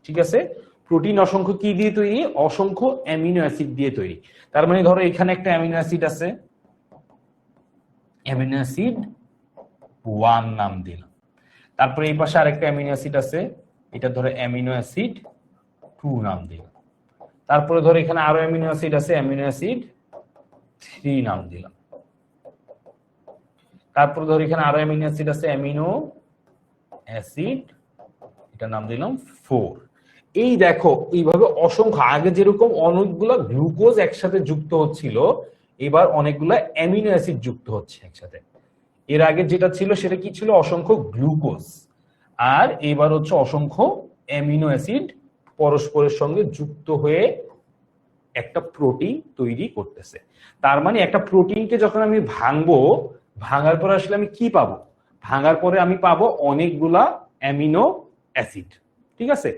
ঠিক আছে, প্রোটিন অসংখ্য কি দিয়ে তৈরি, অসংখ্য অ্যামিনো অ্যাসিড দিয়ে তৈরি। তার মানে ধরো এখানে একটা অ্যামিনো অ্যাসিড আছে, অ্যামিনো অ্যাসিড 1 নাম দিলাম। তারপরে এই পাশে আরেকটা অ্যামিনো অ্যাসিড আছে, এটা ধরো অ্যামিনো অ্যাসিড 2 নাম দিলাম। তারপরে ধরো এখানে আরো অ্যামিনো অ্যাসিড আছে, অ্যামিনো অ্যাসিড 3 নাম দিলাম। তারপরে ধরো এখানে আরো অ্যামিনো অ্যাসিড আছে, অ্যামিনো অ্যাসিড, এটা নাম দিলাম 4। এই দেখো এইভাবে অসংখ্য, আগে যেরকম অনেকগুলো গ্লুকোজ একসাথে যুক্ত হচ্ছিল, এবার অনেকগুলো অ্যামিনো অ্যাসিড যুক্ত হচ্ছে একসাথে। এর আগে যেটা ছিল সেটা কি ছিল, অসংখ্য গ্লুকোজ, আর এবার হচ্ছে অসংখ্য অ্যামিনো অ্যাসিড পরস্পরের সঙ্গে যুক্ত হয়ে একটা প্রোটিন তৈরি করতেছে। তার মানে একটা প্রোটিনকে যখন আমি ভাঙবো, ভাঙার পরে আসলে আমি কি পাবো, ভাঙার পরে আমি পাবো অনেকগুলা অ্যামিনো অ্যাসিড। ঠিক আছে,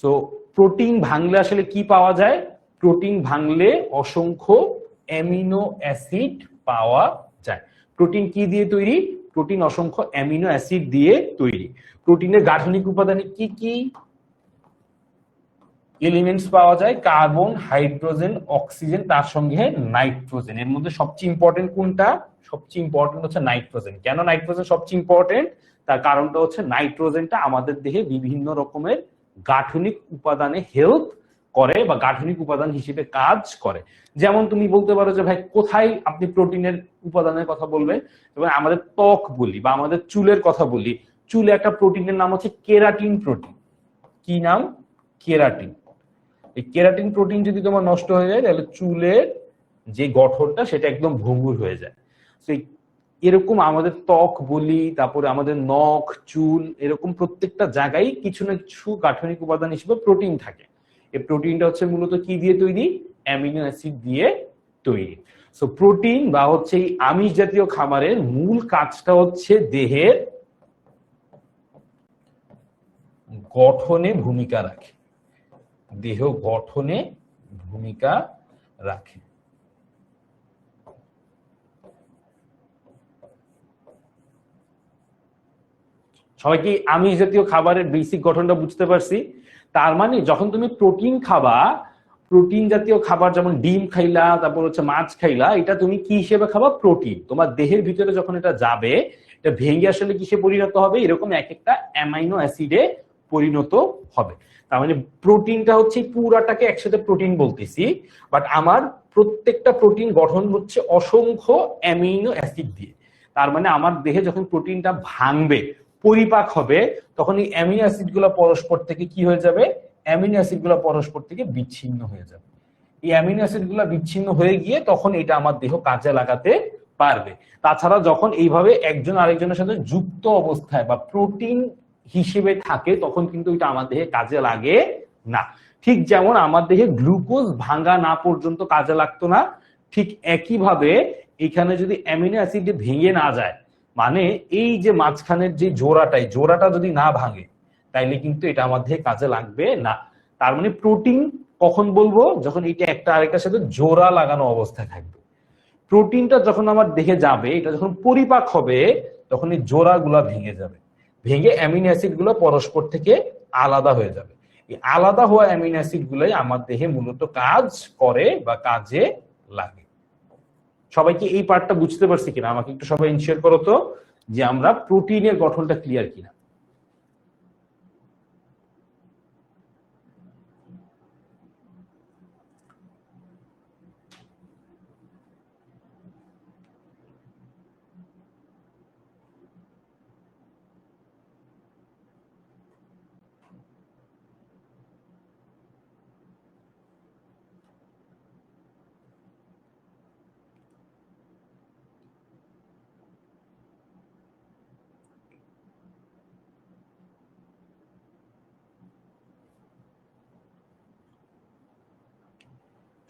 সো প্রোটিন ভাঙলে আসলে কি পাওয়া যায়, প্রোটিন ভাঙলে অসংখ্য অ্যামিনো অ্যাসিড পাওয়া যায়। প্রোটিন কি দিয়ে তৈরি, প্রোটিন অসংখ্য অ্যামিনো অ্যাসিড দিয়ে তৈরি। প্রোটিনের গাঠনিক উপাদান কি কি, এলিমেন্টস পাওয়া যায় কার্বন, হাইড্রোজেন, অক্সিজেন, তার সঙ্গে নাইট্রোজেন। এর মধ্যে সবচেয়ে ইম্পর্টেন্ট কোনটা? সবচেয়ে ইম্পর্টেন্ট হচ্ছে নাইট্রোজেন। কেন নাইট্রোজেন সবচেয়ে ইম্পর্টেন্ট? তার কারণটা হচ্ছে নাইট্রোজেনটা আমাদের দেহে বিভিন্ন রকমের গাঠনিক উপাদানে হেল্প করে বা গাঠনিক উপাদান হিসেবে কাজ করে। যেমন তুমি বলতে পারো যে ভাই কোথায় আপনি প্রোটিনের উপাদানের কথা বলবেন, এবং আমাদের ত্বক বলি বা আমাদের চুলের কথা বলি, চুলে একটা প্রোটিনের নাম হচ্ছে কেরাটিন প্রোটিন। কি নাম? কেরাটিন। এই কেরাটিন প্রোটিন যদি তোমার নষ্ট হয়ে যায় তাহলে চুলের যে গঠনটা সেটা একদম ভঙ্গুর হয়ে যায়। তো এরকম আমাদের ত্বক বলি, তারপরে আমাদের নখ, চুল, এরকম প্রত্যেকটা জায়গায় কিছু না কিছু গাঠনিক উপাদান হিসেবে প্রোটিন থাকে। এই প্রোটিনটা হচ্ছে মূলত কি দিয়ে তৈরি? অ্যামিনো অ্যাসিড দিয়ে তৈরি। সো প্রোটিন বা হচ্ছে এই আমিষ জাতীয় খাবারের মূল কাজটা হচ্ছে দেহের গঠনে ভূমিকা রাখে, দেহ গঠনে ভূমিকা রাখে। সবাই কি আমিষ জাতীয় খাবারের বেসিক গঠনটা বুঝতে পারছি? তার মানে যখন তুমি প্রোটিন খাবা, প্রোটিন জাতীয় খাবার যেমন ডিম খাইলা, তারপর হচ্ছে মাছ খাইলা, এটা তুমি কি হিসেবে খাবা? প্রোটিন। তোমার দেহের ভিতরে যখন এটা যাবে, এটা ভেঙে আসলে কিসে পরিণত হবে? এরকম এক একটা অ্যামাইনো অ্যাসিডে পরিণত হবে। তার মানে প্রোটিনটা হচ্ছে পুরাটাকে একসাথে প্রোটিন বলতেছি, বাট আমার প্রত্যেকটা প্রোটিন গঠন হচ্ছে অসংখ্য অ্যামিনো অ্যাসিড দিয়ে। তার মানে আমার দেহে যখন প্রোটিনটা ভাঙবে, পরিপাক হবে, তখন এই অ্যামিনো অ্যাসিড গুলো পরস্পর থেকে কি হয়ে যাবে? অ্যামিনো অ্যাসিড গুলো পরস্পর থেকে বিচ্ছিন্ন হয়ে যাবে। এই অ্যামিনো অ্যাসিড গুলো বিচ্ছিন্ন হয়ে গিয়ে তখন এটা আমার দেহ কাজে লাগাতে পারবে। তাছাড়া যখন এইভাবে একজন আরেকজনের সাথে যুক্ত অবস্থায় বা প্রোটিন হিসেবে থাকে, তখন কিন্তু এটা আমার দেহে কাজে লাগে না। ঠিক যেমন আমার দেহে গ্লুকোজ ভাঙা না পর্যন্ত কাজে লাগতো না, ঠিক একইভাবে এখানে যদি অ্যামিনো অ্যাসিড ভেঙে না যায়, মানে এই যে মাঝখানের যে জোড়াটা যদি না ভাঙে, তাইলে কিন্তু এটা আমার দেহে কাজে লাগবে না। তার মানে প্রোটিন কখন বলবো? যখন এটা একটা আরেকটার সাথে জোড়া লাগানো অবস্থায় থাকবে। প্রোটিনটা যখন আমার দেহে যাবে, এটা যখন পরিপাক হবে, তখন এই জোড়াগুলা ভেঙে যাবে, ভেঙে অ্যামিনো অ্যাসিড গুলো পরস্পর থেকে আলাদা হয়ে যাবে। এই আলাদা হওয়া অ্যামিনো অ্যাসিড গুলাই আমার দেহে মূলত কাজ করে বা কাজে লাগে। সবাইকে এই পার্টটা বুঝতে পারছি কিনা আমাকে একটু সবাই ইনশিওর করো তো, যে আমরা প্রোটিনের গঠনটা ক্লিয়ার কিনা।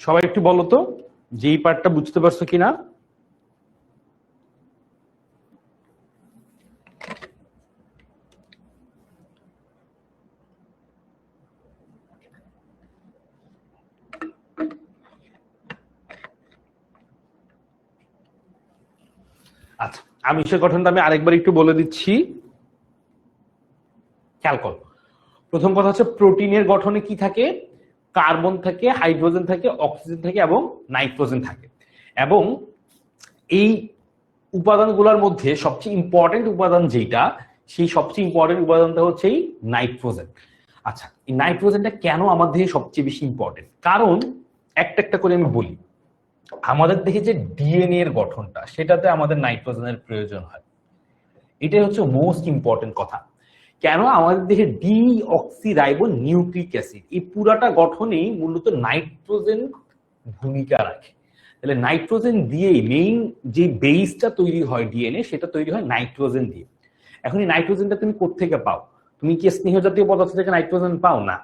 সবাই একটু বলো তো যে এই পার্টটা বুঝতে পারছো কিনা। আচ্ছা, আমিষের গঠনটা আমি আরেকবার একটু বলে দিচ্ছি, খেয়াল করো। প্রথম কথা হচ্ছে প্রোটিনের গঠনে কি থাকে? কার্বন থাকে, হাইড্রোজেন থাকে, অক্সিজেন থাকে এবং নাইট্রোজেন থাকে। এবং এই উপাদানগুলোর মধ্যে সবচেয়ে ইম্পর্টেন্ট উপাদান যেটা, সেই সবচেয়ে ইম্পর্টেন্ট উপাদানটা হচ্ছে এই নাইট্রোজেন। আচ্ছা, এই নাইট্রোজেনটা কেন আমার দেহে সবচেয়ে বেশি ইম্পর্টেন্ট? কারণ একটা একটা করে আমি বলি। আমাদের দেহে যে ডিএনএ এর গঠনটা, সেটাতে আমাদের নাইট্রোজেনের প্রয়োজন হয়। এটাই হচ্ছে মোস্ট ইম্পর্টেন্ট কথা। কেন? আমাদের দেহে ডিঅক্সিরাইবো নিউক্লিক অ্যাসিড, এই পুরাটা গঠনেই মূলত নাইট্রোজেন ভূমিকা রাখে। তাহলে নাইট্রোজেন দিয়েই মেইন যে বেসটা তৈরি হয় ডিএনএ, সেটা তৈরি হয় নাইট্রোজেন দিয়ে। এখন এই নাইট্রোজেনটা তুমি কোত্থেকে পাও? তুমি কি স্নেহ জাতীয় পদার্থ থেকে নাইট্রোজেন পাও? না।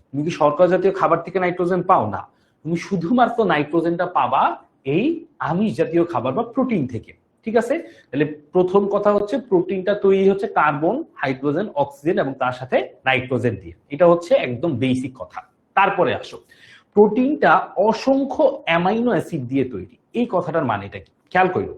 তুমি কি শর্করা জাতীয় খাবার থেকে নাইট্রোজেন পাও? না। তুমি শুধুমাত্র নাইট্রোজেনটা পাবা এই আমিষ জাতীয় খাবার বা প্রোটিন থেকে। ঠিক আছে? তাহলে প্রথম কথা হচ্ছে প্রোটিনটা তৈরি হচ্ছে কার্বন, হাইড্রোজেন, অক্সিজেন এবং তার সাথে নাইট্রোজেন দিয়ে। এটা হচ্ছে একদম বেসিক কথা। তারপরে আসো, প্রোটিনটা অসংখ্য অ্যামাইনো অ্যাসিড দিয়ে তৈরি। এই কথাটার মানেটা কি খেয়াল করো।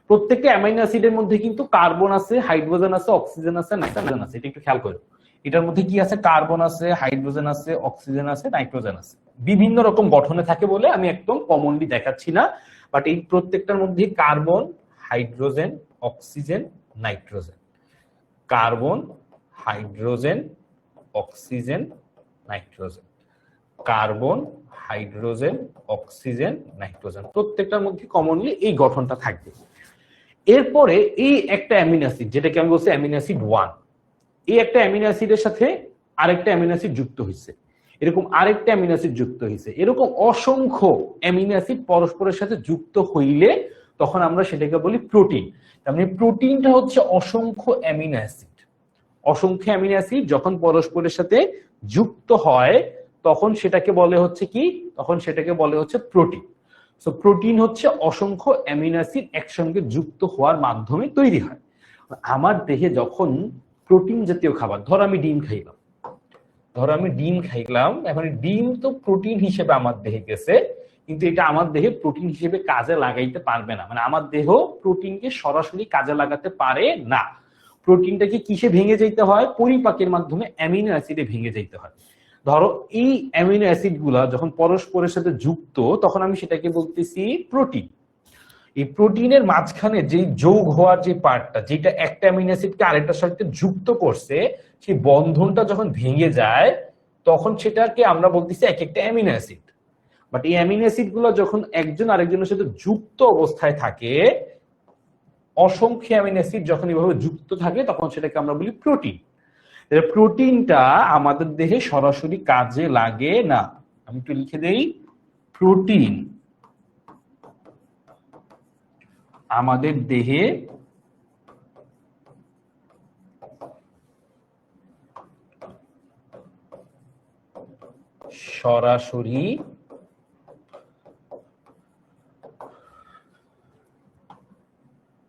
প্রত্যেকটা অ্যামাইনো অ্যাসিডের মধ্যে কিন্তু কার্বন আছে, হাইড্রোজেন আছে, অক্সিজেন আছে, নাইট্রোজেন আছে। এটা একটু খেয়াল করো। এটার মধ্যে কি আছে, কার্বন আছে, হাইড্রোজেন আছে, অক্সিজেন আছে, নাইট্রোজেন আছে, বিভিন্ন রকম গঠনে থাকে বলে আমি একদম কমনলি দেখাচ্ছি না, বাট এই প্রত্যেকটার মধ্যে carbon, hydrogen, oxygen, nitrogen, carbon, hydrogen, oxygen, nitrogen, carbon, hydrogen, oxygen, nitrogen, প্রত্যেকটার মধ্যে কমনলি এই গঠনটা থাকবে। এরপরে এই একটা অ্যামিনো অ্যাসিড, যেটাকে আমি বলছি অ্যামিনো অ্যাসিড 1, এই একটা অ্যামিনো অ্যাসিডের সাথে আরেকটা অ্যামিনো অ্যাসিড যুক্ত হয়েছে, এরকম আরেকটা অ্যামিনো অ্যাসিড যুক্ত হয়েছে, এরকম অসংখ্য অ্যামিনো অ্যাসিড পরস্পরের সাথে যুক্ত হইলে তখন আমরা সেটাকে বলি প্রোটিন। তার মানে প্রোটিনটা হচ্ছে অসংখ্য অ্যামিনো অ্যাসিড। অসংখ্য অ্যামিনো অ্যাসিড যখন পরস্পরের সাথে যুক্ত হয় তখন সেটাকে বলে হচ্ছে কি, তখন সেটাকে বলে হচ্ছে প্রোটিন। সো প্রোটিন হচ্ছে অসংখ্য অ্যামিনো অ্যাসিড একসঙ্গে যুক্ত হওয়ার মাধ্যমে তৈরি হয়। আমার দেহে যখন প্রোটিন জাতীয় খাবার, ধর আমি ডিম খাইলাম, এখন ডিম তো প্রোটিন হিসেবে আমার দেহে গেছে, কিন্তু এটা আমার দেহে প্রোটিন হিসেবে কাজে লাগাইতে পারবে না, মানে আমার দেহ প্রোটিনকে সরাসরি কাজে লাগাতে পারে না। প্রোটিনটাকে কিসে ভেঙে যেতে হয়, পরিপাকের মাধ্যমে অ্যামিনো অ্যাসিডে ভেঙে যেতে হয়। ধরো এই অ্যামিনো অ্যাসিড গুলা যখন পরস্পরের সাথে যুক্ত তখন আমি সেটাকে বলতেছি প্রোটিন। এই প্রোটিনের মাঝখানে যে যোগ হওয়ার যে পার্টটা, যেটা একটা অ্যামিনো অ্যাসিডকে আরেকটার সাথে যুক্ত করছে, সেই বন্ধনটা যখন ভেঙে যায় তখন সেটাকে আমরা বলতেছি এক একটা অ্যামিনো অ্যাসিড। বাট এই অ্যামিনো অ্যাসিড গুলো যখন একজন আরেকজনের সাথে যুক্ত অবস্থায় থাকে, অসংখ্য অ্যামিনো অ্যাসিড যখন এভাবে যুক্ত থাকে তখন সেটাকে আমরা বলি প্রোটিন। প্রোটিনটা আমাদের দেহে সরাসরি কাজে লাগে না। আমি একটু লিখে দেই, প্রোটিন আমাদের দেহে সরাসরি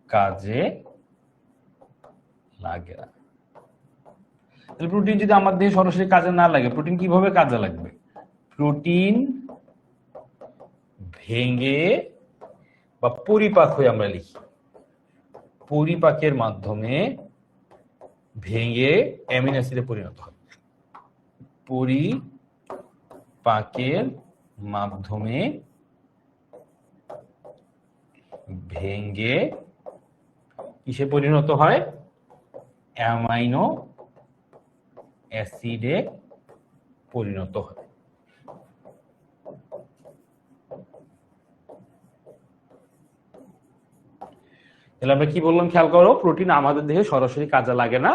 কাজে লাগে না। প্রোটিন যদি আমার দেহে সরাসরি কাজে না লাগে, প্রোটিন কিভাবে কাজে লাগবে? প্রোটিন ভেঙে বা পরিপাক হয়ে, আমরা লিখি পরিপাকের মাধ্যমে ভেঙে অ্যামিনো অ্যাসিডে পরিণত হয়। পরিপাকের মাধ্যমে ভেঙে কিসে পরিণত হয়? অ্যামাইনো অ্যাসিডে পরিণত হয়। তাহলে আমরা কি বললাম খেয়াল করো, প্রোটিন আমাদের দেহে সরাসরি কাজে লাগে না,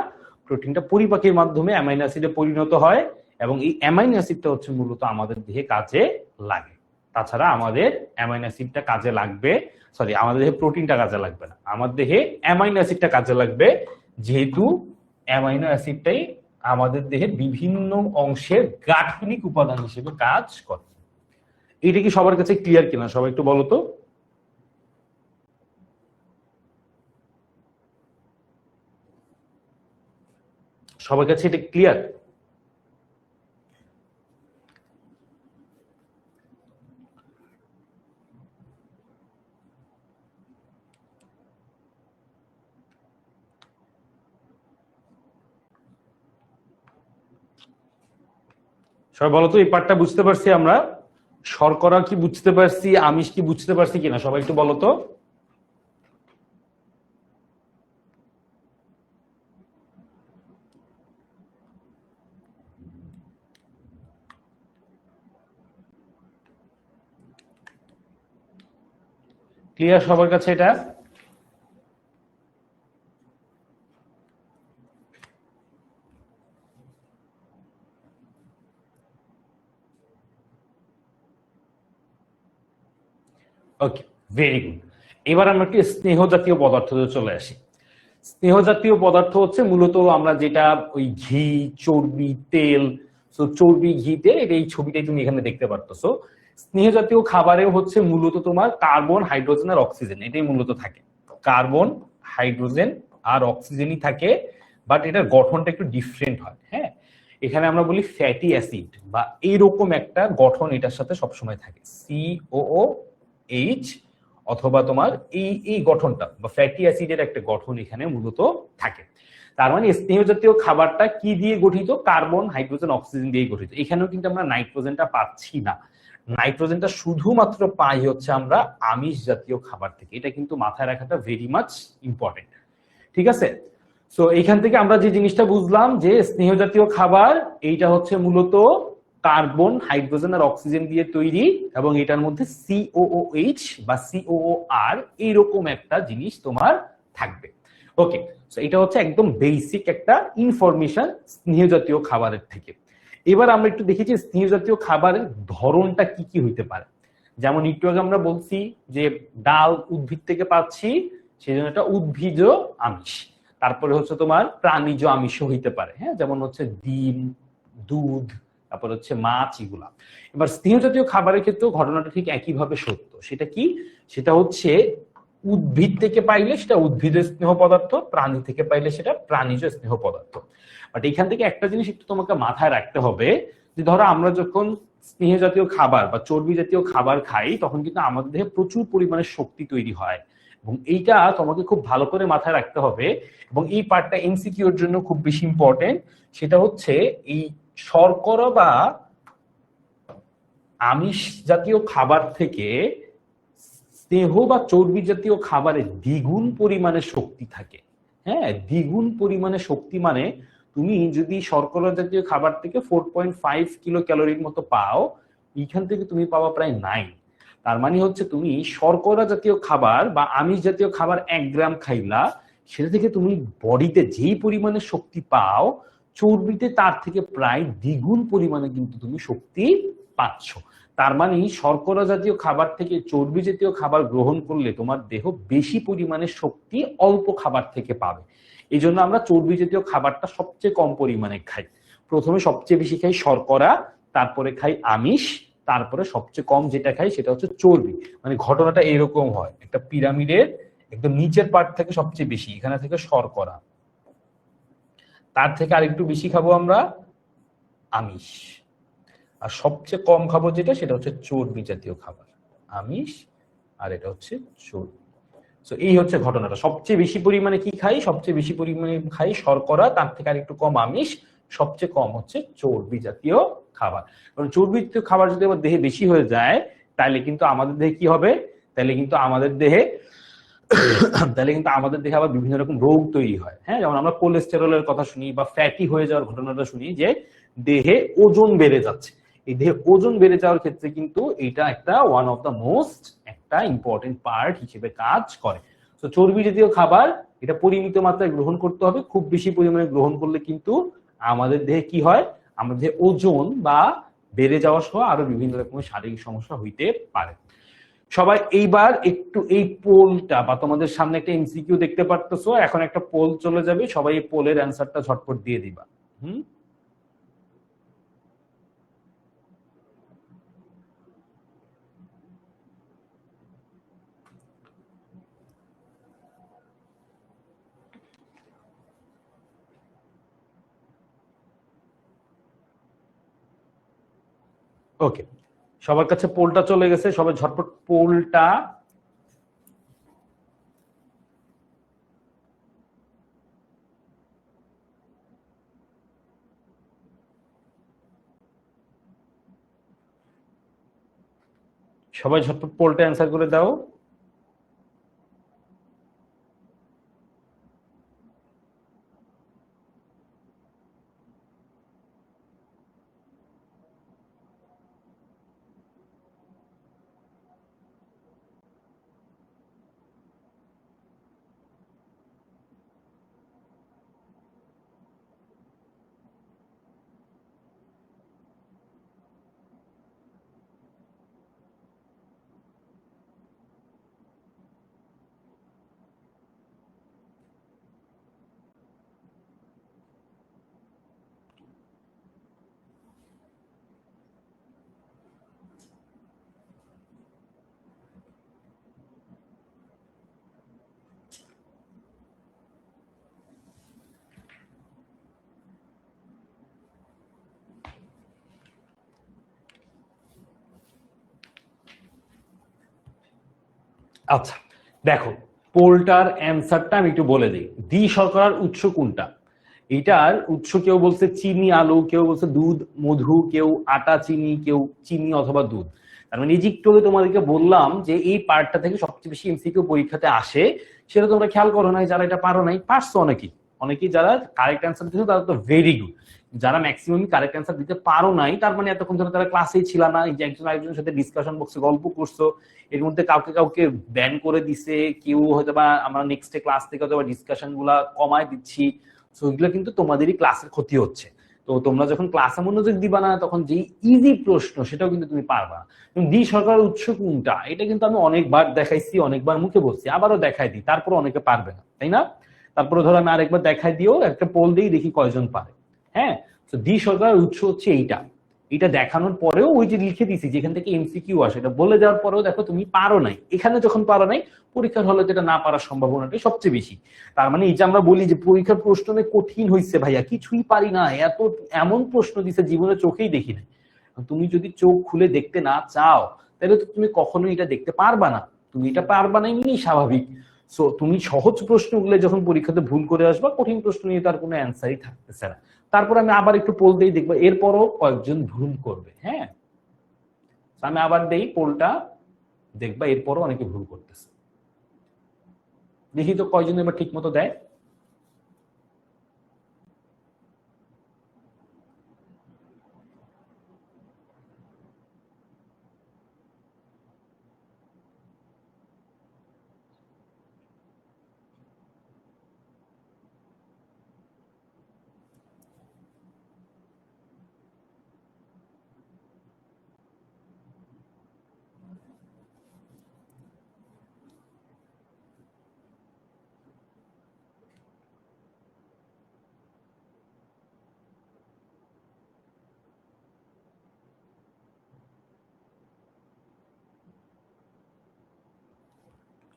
প্রোটিনটা পরিপাকের মাধ্যমে অ্যামাইনো অ্যাসিডে পরিণত হয়, এবং এই অ্যামাইনো অ্যাসিডটা হচ্ছে মূলত আমাদের দেহে কাজে লাগে। তাছাড়া আমাদের অ্যামাইনো অ্যাসিডটা কাজে লাগবে, সরি আমাদের দেহে প্রোটিনটা কাজে লাগবে না, আমাদের দেহে অ্যামাইনো অ্যাসিডটা কাজে লাগবে, যেহেতু অ্যামাইনো অ্যাসিডটাই আমাদের দেহের বিভিন্ন অংশের গাঠনিক উপাদান হিসেবে কাজ করে। এটা কি সবার কাছে ক্লিয়ার কিনা? সবাই একটু বলো তো। সবার কাছে এটা ক্লিয়ার? সবাই বলো তো, এই পার্টটা বুঝতে পারছি আমরা? শর্করা কি বুঝতে পারছি, আমিষ কি বুঝতে পারছি কিনা সবাই একটু বলো তো। ক্লিয়ার সবার কাছে এটা? ওকে, ভেরি গুড। এবার আমরা একটু স্নেহ জাতীয় পদার্থতে চলে আসি। স্নেহ জাতীয় পদার্থ হচ্ছে মূলত আমরা যেটা ওই ঘি, চর্বি, তেল, তো চর্বি, ঘি, তেল, এই ছবিটাই তুমি এখানে দেখতে পারতেছো। স্নেহ জাতীয় খাবারেও হচ্ছে মূলত তোমার কার্বন, হাইড্রোজেন আর অক্সিজেন, এটাই মূলত থাকে। কার্বন, হাইড্রোজেন আর অক্সিজেনই থাকে, বাট এটার গঠনটা একটু ডিফারেন্ট হয়। হ্যাঁ, এখানে আমরা বলি ফ্যাটি অ্যাসিড বা এইরকম একটা গঠন এটার সাথে সবসময় থাকে, COOH, অথবা তোমার এই গঠনটা বা ফ্যাটি অ্যাসিডের একটা গঠন এখানে মূলত থাকে। তার মানে স্নেহ জাতীয় খাবারটা কি দিয়ে গঠিত? কার্বন, হাইড্রোজেন, অক্সিজেন দিয়ে গঠিত। এখানেও কিন্তু আমরা নাইট্রোজেনটা পাচ্ছি না, নাইট্রোজেনটা শুধুমাত্র পাই হচ্ছে আমরা আমিষ জাতীয় খাবার থেকে। এটা কিন্তু মাথায় রাখাটা ভেরি মাচ ইম্পর্টেন্ট, ঠিক আছে? সো এইখান থেকে আমরা যে জিনিসটা বুঝলাম যে স্নেহ জাতীয় খাবার এইটা হচ্ছে মূলত কার্বন, হাইড্রোজেন আর অক্সিজেন দিয়ে তৈরি, এবং এটার মধ্যে COOH বা COOR এইরকম একটা জিনিস তোমার থাকবে। ওকে, সো এটা হচ্ছে একদম বেসিক একটা ইনফরমেশন স্নেহ জাতীয় খাবারের থেকে। এবার আমরা একটু দেখেছি স্নেহ জাতীয় খাবারের ধরনটা কি কি হইতে পারে। যেমন একটু আগে আমরা বলছি যে ডাল উদ্ভিদ থেকে পাচ্ছি, সেই জন্য এটা উদ্ভিজ আমিষ। তারপরে হচ্ছে তোমার প্রাণীজ আমিষও হইতে পারে, হ্যাঁ, যেমন হচ্ছে ডিম, দুধ, তারপর হচ্ছে মাছ, এগুলা। এবার স্নেহ জাতীয় খাবারের ক্ষেত্রেও ঘটনাটা ঠিক একইভাবে সত্য। সেটা কি? সেটা হচ্ছে উদ্ভিদ থেকে পাইলে সেটা উদ্ভিদের স্নেহ পদার্থ, প্রাণী থেকে পাইলে সেটা প্রাণীজ স্নেহ পদার্থ। বাট এখান থেকে একটা জিনিস একটু তোমাকে মাথায় রাখতে হবে, যে ধরো আমরা যখন স্নেহ জাতীয় খাবার বা চর্বি জাতীয় খাবার খাই, তখন কিন্তু আমাদের দেহে প্রচুর পরিমাণে শক্তি তৈরি হয়, এবং এইটা তোমাকে খুব ভালো করে মাথায় রাখতে হবে। এবং এই পার্টটা এমসিকিউর জন্য খুব বেশি ইম্পর্টেন্ট। সেটা হচ্ছে এই শর্করা বা আমিষ জাতীয় খাবার থেকে স্নেহ বা চর্বি জাতীয় খাবারে দ্বিগুণ পরিমাণে শক্তি থাকে। হ্যাঁ, দ্বিগুণ পরিমাণে শক্তি মানে তুমি যদি শর্করা জাতীয় খাবার থেকে 4.5 কিলো ক্যালোরির মতো পাও, এইখান থেকে তুমি পাওয়া প্রায় 9। তার মানে হচ্ছে তুমি শর্করা জাতীয় খাবার বা আমিষ জাতীয় খাবার 1 গ্রাম খাইলা, সেটা থেকে তুমি বডিতে যেই পরিমাণে শক্তি পাও, চর্বিতে তার থেকে প্রায় দ্বিগুণ পরিমাণে কিন্তু তুমি শক্তি পাচ্ছ। তার মানে শর্করা জাতীয় খাবার থেকে চর্বি জাতীয় খাবার গ্রহণ করলে তোমার দেহ বেশি পরিমাণে শক্তি অল্প খাবার থেকে পাবে। এই জন্য আমরা চর্বি জাতীয় খাবারটা সবচেয়ে কম পরিমাণে খাই। প্রথমে সবচেয়ে বেশি খাই শর্করা, তারপরে খাই আমিষ, তারপরে সবচেয়ে কম যেটা খাই সেটা হচ্ছে চর্বি। মানে ঘটনাটা এরকম হয়, একটা পিরামিডের একদম নিচের পার্ট থেকে সবচেয়ে বেশি, এখানে থেকে শর্করা, তার থেকে আরেকটু বেশি খাবো আমরা আমিষ, আর সবচেয়ে কম খাবো যেটা সেটা হচ্ছে চর্বি জাতীয় খাবার, আমিষ আর এটা হচ্ছে চর্বি। তো এই হচ্ছে ঘটনাটা। সবচেয়ে বেশি পরিমাণে কি খাই? সবচেয়ে বেশি পরিমাণে খাই শর্করা, তার থেকে আর একটু কম আমিষ, সবচেয়ে কম হচ্ছে চর্বি জাতীয় খাবার। কারণ চর্বি জাতীয় খাবার যদি আমার দেহে বেশি হয়ে যায়, তাহলে কিন্তু আমাদের দেহে কি হবে? তাহলে কিন্তু আমাদের দেহে আবার বিভিন্ন রকম রোগ তৈরি হয়। হ্যাঁ, যেমন আমরা কোলেস্টেরলের কথা শুনি বা ফ্যাটি হয়ে যাওয়ার ঘটনাটা শুনি, যে দেহে ওজন বেড়ে যাচ্ছে। এই দেহে ওজন বেড়ে যাওয়ার ক্ষেত্রে কিন্তু এটা একটা ওয়ান অফ দ্য মোস্ট একটা ইম্পর্টেন্ট পার্ট হিসেবে কাজ করে। তো চর্বি জাতীয় খাবার এটা পরিমিত মাত্রায় গ্রহণ করতে হবে। খুব বেশি পরিমাণে গ্রহণ করলে কিন্তু আমাদের দেহে কি হয়? আমাদের দেহে ওজন বা বেড়ে যাওয়া সহ আরো বিভিন্ন রকমের শারীরিক সমস্যা হইতে পারে। সবাই এইবার একটু এই পোলটা বা তোমাদের সামনে একটা এমসিকিউ দেখতে পারতেছো, এখন একটা পোল চলে যাবে, সবাই এই পোলের অ্যান্সারটা ঝটপট দিয়ে দিবা। ওকে, সবার কাছে পোলটা চলে গেছে, সবাই ঝটপট পোলটা অ্যান্সার করে দাও। আচ্ছা দেখো, পোলটার অ্যান্সারটা আমি একটু বলে দিই। দ্বি শর্করার উৎস কোনটা? এটার উৎস কেউ বলছে চিনি আলু, কেউ বলছে দুধ মধু, কেউ আটা চিনি, কেউ চিনি অথবা দুধ। তার মানে এই যে একটু আগে তোমাদেরকে বললাম যে এই পার্টটা থেকে সবচেয়ে বেশি এমসিকিউ পরীক্ষাতে আসে, সেটা তোমরা খেয়াল করো নাই। যারা এটা পারো নাই, পারছো অনেকেই যারা কারেক্ট অ্যান্সার দিচ্ছ তারা তো ভেরি গুড। যারা ম্যাক্সিমাম কারেক্ট অ্যান্সার দিতে পারো নাই, তার মানে এতক্ষণ ধরে তারা ক্লাসেই ছিল না, এই যে একজন আরেকজনের সাথে ডিসকাশন বক্সে গল্প করছো, এর মধ্যে কাউকে কাউকে ব্যান করে দিছে, কেউ হয়তো বা আমরা নেক্সট ক্লাস থেকে হয়তো ডিসকাশন গুলা কমায় দিচ্ছি। সো এগুলো কিন্তু তোমাদেরই ক্লাসের ক্ষতি হচ্ছে। তো তোমরা যখন ক্লাসে মনোযোগ দিবা না, তখন যে ইজি প্রশ্ন সেটাও কিন্তু তুমি পারবা না। ডি সরকারের উৎস কোনটা, এটা কিন্তু আমি অনেকবার দেখাইছি, অনেকবার মুখে বলছি, আবারও দেখাই দিই, তারপরে অনেকে পারবে না, তাই না? তারপরে ধরো আমি আরেকবার দেখাই দিও, একটা পোল দিই, দেখি কয়জন পারে। হ্যাঁ, তো ডি সরকারের উৎস হচ্ছে এইটা। এটা দেখানোর পরেও ওই যে লিখে দিছি যেখান থেকে এমসিকিউ আসে, এটা বলে দেওয়ার পরেও দেখো তুমি পারো নাই। এখানে যখন পারো নাই, পরীক্ষার হলে যেটা না পারার সম্ভাবনাটাই সবচেয়ে বেশি। তার মানে এই যে আমরা বলি যে পরীক্ষার প্রশ্ন কঠিন হয়েছে ভাইয়া, কিছুই পারি না, এমন প্রশ্ন দিছে জীবনে চোখেই দেখি নাই। তুমি যদি চোখ খুলে দেখতে না চাও, তাহলে তো তুমি কখনোই এটা দেখতে পারবা না। তুমি এটা পারবা না এমনি স্বাভাবিক। সো তুমি সহজ প্রশ্নগুলো যখন পরীক্ষাতে ভুল করে আসবা, কঠিন প্রশ্ন নিয়ে তার কোনো অ্যান্সারই থাকতেছে না। তারপর আমি আবার একটু পোল দিই, দেখবো এরপরও কয়েকজন ভুল করবে। হ্যাঁ, আমি আবার দেই পোলটা, দেখবা এরপরও অনেকে ভুল করতেছে। দেখি তো কয়জন এবার ঠিক মতো দেয়।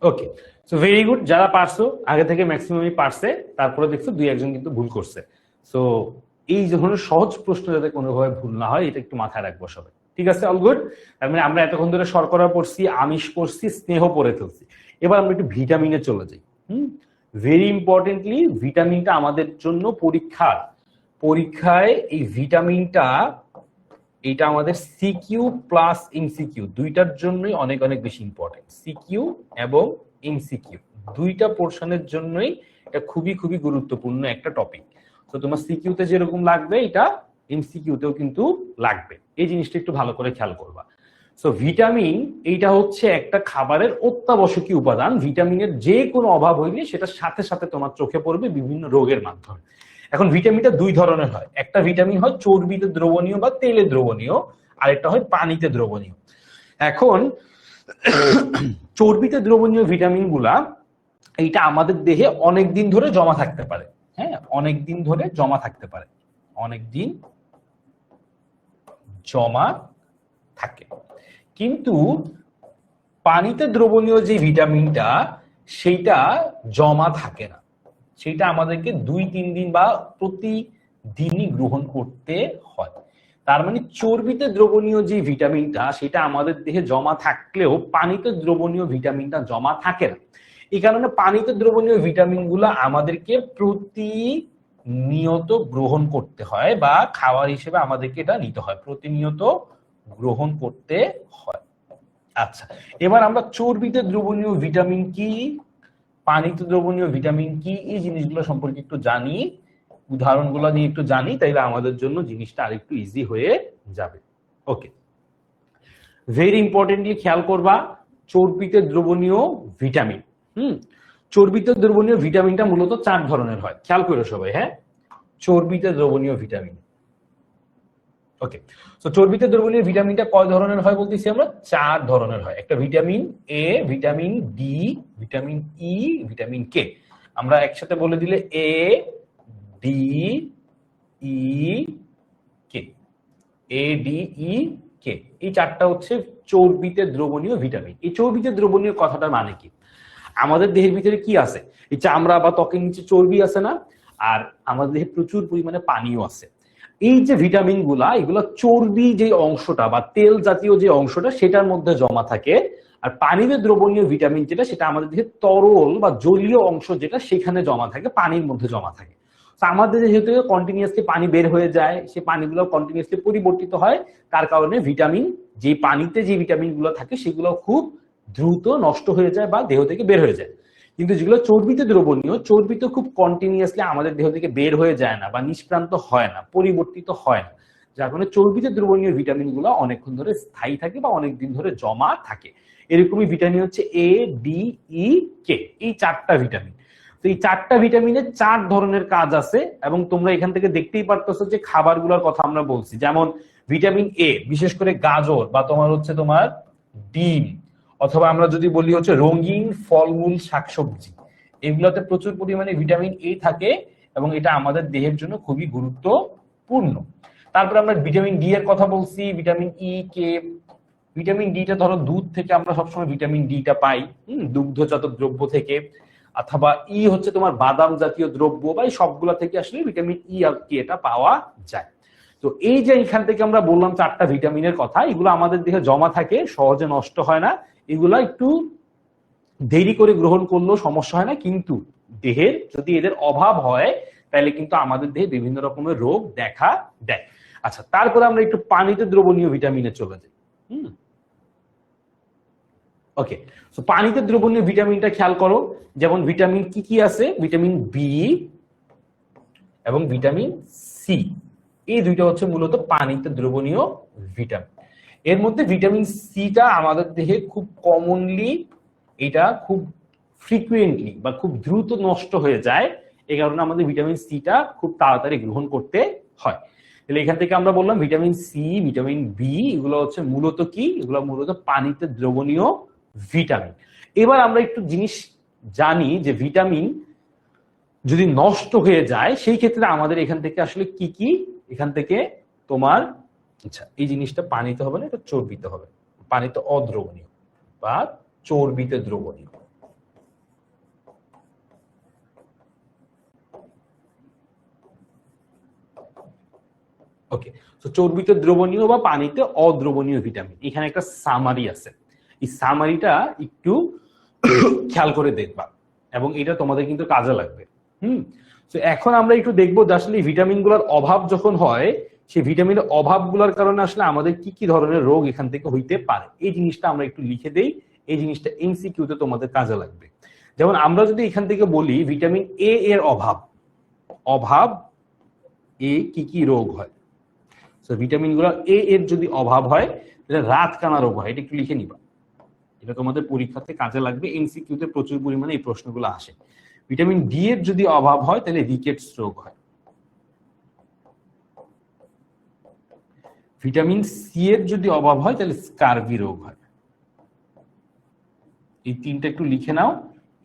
ওকে, সো ভেরি গুড। যারা পারছো আগে থেকে ম্যাক্সিমামই পারছে, তারপরে দেখছো দুই একজন কিন্তু ভুল করছে। সো এই ধরনের সহজ প্রশ্ন যাতে কোনোভাবে ভুল না হয়, এটা একটু মাথায় রাখবো সবাই। ঠিক আছে, অল গুড। তার মানে আমরা এতক্ষণ ধরে শর্করা পড়ছি, আমিষ পড়ছি, স্নেহ পড়ে ফেলছি। এবার আমরা একটু ভিটামিনে চলে যাই। ভেরি ইম্পর্টেন্টলি, ভিটামিনটা আমাদের জন্য পরীক্ষায় এই ভিটামিনটা, এটা আমাদের সিকিউ প্লাস এমসিকিউ দুইটার জন্যই অনেক অনেক বেশি ইম্পর্টেন্ট। সিকিউ এবং এমসিকিউ দুইটা পোর্শনের জন্যই এটা খুবই খুবই গুরুত্বপূর্ণ একটা টপিক। তো তোমার সিকিউতে যেরকম লাগবে, এটা এমসিকিউতেও কিন্তু লাগবে। এই জিনিসটা একটু ভালো করে খেয়াল করবা। সো ভিটামিন এইটা হচ্ছে একটা খাবারের অত্যাবশ্যকীয় উপাদান। ভিটামিনের যে কোনো অভাব হইলে সেটার সাথে সাথে তোমার চোখে পড়বে বিভিন্ন রোগের মাধ্যমে। এখন ভিটামিনটা দুই ধরনের হয়, একটা ভিটামিন হয় চর্বিতে দ্রবণীয় বা তেলে দ্রবণীয়, আরেকটা হয় পানিতে দ্রবণীয়। এখন চর্বিতে দ্রবণীয় ভিটামিন গুলা, এইটা আমাদের দেহে অনেক দিন ধরে জমা থাকতে পারে। হ্যাঁ, অনেক দিন ধরে জমা থাকতে পারে, অনেক দিন জমা থাকে। কিন্তু পানিতে দ্রবণীয় যে ভিটামিনটা, সেইটা জমা থাকে না। সেটা আমাদেরকে 2-3 দিন বা প্রতিদিনই গ্রহণ করতে হয়। তার মানে চর্বিতে দ্রবণীয় যে ভিটামিনটা, সেটা আমাদের দেহে জমা থাকলেও পানিতে দ্রবণীয় ভিটামিনটা জমা থাকে না। এই কারণে পানিতে দ্রবণীয় ভিটামিন গুলো আমাদেরকে প্রতিনিয়ত গ্রহণ করতে হয়, বা খাবার হিসেবে আমাদেরকে এটা নিতে হয়, প্রতিনিয়ত গ্রহণ করতে হয়। আচ্ছা, এবার আমরা চর্বিতে দ্রবণীয় ভিটামিন কি, পানিতে দ্রবণীয় ভিটামিন কি, এই জিনিসগুলো সম্পর্কে একটু জানি, উদাহরণগুলো নিয়ে একটু জানি, তাইলে আমাদের জন্য জিনিসটা আরেকটু ইজি হয়ে যাবে। ওকে, ভেরি ইম্পর্টেন্টলি খেয়াল করবা চর্বিতে দ্রবণীয় ভিটামিন। চর্বিতে দ্রবণীয় ভিটামিনটা মূলত 4 ধরনের হয়, খেয়াল করো সবাই। হ্যাঁ, চর্বিতে দ্রবণীয় ভিটামিন। ওকে, তো চর্বিতে দ্রবণীয় ভিটামিনটা কয় ধরনের হয় বলতেছি আমরা? 4 ধরনের হয়। একটা vitamin A, vitamin D, vitamin E, vitamin K. আমরা একসাথে বলে দিলে এ, ডি, ই, কে। এ, ডি, ই, কে, এই 4টা হচ্ছে চর্বিতে দ্রবণীয় ভিটামিন। এই চর্বিতে দ্রবণীয় কথাটার মানে কি? আমাদের দেহের ভিতরে কি আছে? এই চামড়া বা ত্বকের নিচে চর্বি আছে না, আর আমাদের দেহে প্রচুর পরিমাণে পানিও আছে। এই যে ভিটামিন গুলা, এগুলো চর্বি যে অংশটা বা তেল জাতীয় যে অংশটা, সেটার মধ্যে জমা থাকে। আর পানিতে দ্রবণীয় ভিটামিন যেটা, সেটা আমাদের দেহে তরল বা জলীয় অংশ যেটা, সেখানে জমা থাকে, পানির মধ্যে জমা থাকে। আমাদের যেহেতু কন্টিনিউয়াসলি পানি বের হয়ে যায়, সেই পানিগুলো কন্টিনিউয়াসলি পরিবর্তিত হয়, তার কারণে ভিটামিন, যে পানিতে যে ভিটামিন গুলো থাকে সেগুলো খুব দ্রুত নষ্ট হয়ে যায় বা দেহ থেকে বের হয়ে যায়। কিন্তু যেগুলো চর্বিতে দ্রবণীয়, চর্বি তো খুব কন্টিনিউয়াসলি আমাদের দেহ থেকে বের হয়ে যায় না বা নিষ্ক্রান্ত হয় না, পরিবর্তিত হয় না, যার কারণে চর্বিতে দ্রবণীয় ভিটামিন গুলো অনেকক্ষণ ধরে স্থায়ী থাকে বা অনেকদিন ধরে জমা থাকে। এরকমই ভিটামিন হচ্ছে এ, ডি, ই, কে, এই 4টা ভিটামিন। তো এই 4টা ভিটামিনের 4 ধরনের কাজ আছে, এবং তোমরা এখান থেকে দেখতেই পারতেছো যে খাবারগুলোর কথা আমরা বলছি, যেমন ভিটামিন এ বিশেষ করে গাজর বা তোমার ডিম, অথবা আমরা যদি বলি হচ্ছে রঙিন ফলমূল শাকসবজি, এগুলোতে প্রচুর পরিমাণে ভিটামিন এ থাকে এবং এটা আমাদের দেহের জন্য খুবই গুরুত্বপূর্ণ। তারপরে আমরা ভিটামিন ডি এর কথা বলছি, ভিটামিন ই, কে। ভিটামিন ডিটা ধরো দুধ থেকে আমরা সবসময় ভিটামিন ডিটা পাই, দুগ্ধজাত দ্রব্য থেকে, অথবা ই হচ্ছে তোমার বাদাম জাতীয় দ্রব্য, বা এই সবগুলা থেকে আসলে ভিটামিন ই আর কে এটা পাওয়া যায়। তো এই যে এখান থেকে আমরা বললাম 4টা ভিটামিনের কথা, এগুলো আমাদের দেহে জমা থাকে, সহজে নষ্ট হয় না, এগুলা একটু দেরি করে গ্রহণ করলেও সমস্যা হয় না, কিন্তু দেহের যদি এদের অভাব হয় তাহলে কিন্তু আমাদের দেহে বিভিন্ন রকমের রোগ দেখা দেয়। আচ্ছা, তারপরে আমরা একটু পানিতে দ্রবণীয় ভিটামিনে চলে যাই। ওকে, সো পানিতে দ্রবণীয় ভিটামিনটা খেয়াল করো, যেমন ভিটামিন কি কি আছে, ভিটামিন বি এবং ভিটামিন সি, এই দুইটা হচ্ছে মূলত পানিতে দ্রবণীয় ভিটামিন। এর মধ্যে ভিটামিন সিটা আমাদের দেহে খুব কমনলি, এটা খুব ফ্রিকুয়েন্টলি বা খুব দ্রুত নষ্ট হয়ে যায়, এই কারণে আমাদের ভিটামিন সিটা খুব তাড়াতাড়ি গ্রহণ করতে হয়। তাহলে এখান থেকে আমরা বললাম ভিটামিন সি, ভিটামিন বি, এগুলো হচ্ছে মূলত কি, এগুলো মূলত পানিতে দ্রবণীয় ভিটামিন। এবার আমরা একটু জিনিস জানি যে ভিটামিন যদি নষ্ট হয়ে যায় সেই ক্ষেত্রে আমাদের এখান থেকে আসলে কি কি, এখান থেকে তোমার, আচ্ছা এই জিনিসটা পানিতে হবে না, এটা চর্বিতে হবে, পানিতে অদ্রবণীয় বা চর্বিতে দ্রবণীয়। ওকে, তো চর্বিতে দ্রবণীয় বা পানিতে অদ্রবণীয় ভিটামিন, এখানে একটা সামারি আছে, এই সামারিটা একটু খেয়াল করে দেখবা এবং এটা তোমাদের কিন্তু কাজে লাগবে। তো এখন আমরা একটু দেখবো যে আসলে ভিটামিন গুলার অভাব যখন হয়, সেই ভিটামিনের অভাবগুলোর কারণে আসলে আমাদের কি কি ধরনের রোগ এখান থেকে হইতে পারে, এই জিনিসটা আমরা একটু লিখে দেই, এই জিনিসটা এমসিকিউতে তোমাদের কাজে লাগবে। যেমন আমরা যদি এখান থেকে বলি ভিটামিন এ এর অভাব এ কি কি রোগ হয়, ভিটামিন গুলো এ এর যদি অভাব হয় তাহলে রাত কানা রোগ হয়, এটা একটু লিখে নিবা, এটা তোমাদের পরীক্ষাতে কাজে লাগবে, এমসিকিউতে প্রচুর পরিমাণে এই প্রশ্নগুলো আসে। ভিটামিন ডি এর যদি অভাব হয় তাহলে রিকেটস রোগ হয়। ভিটামিন সি এর যদি অভাব হয় তাহলে স্কারভি রোগ হয়। এই তিনটা একটু লিখে নাও,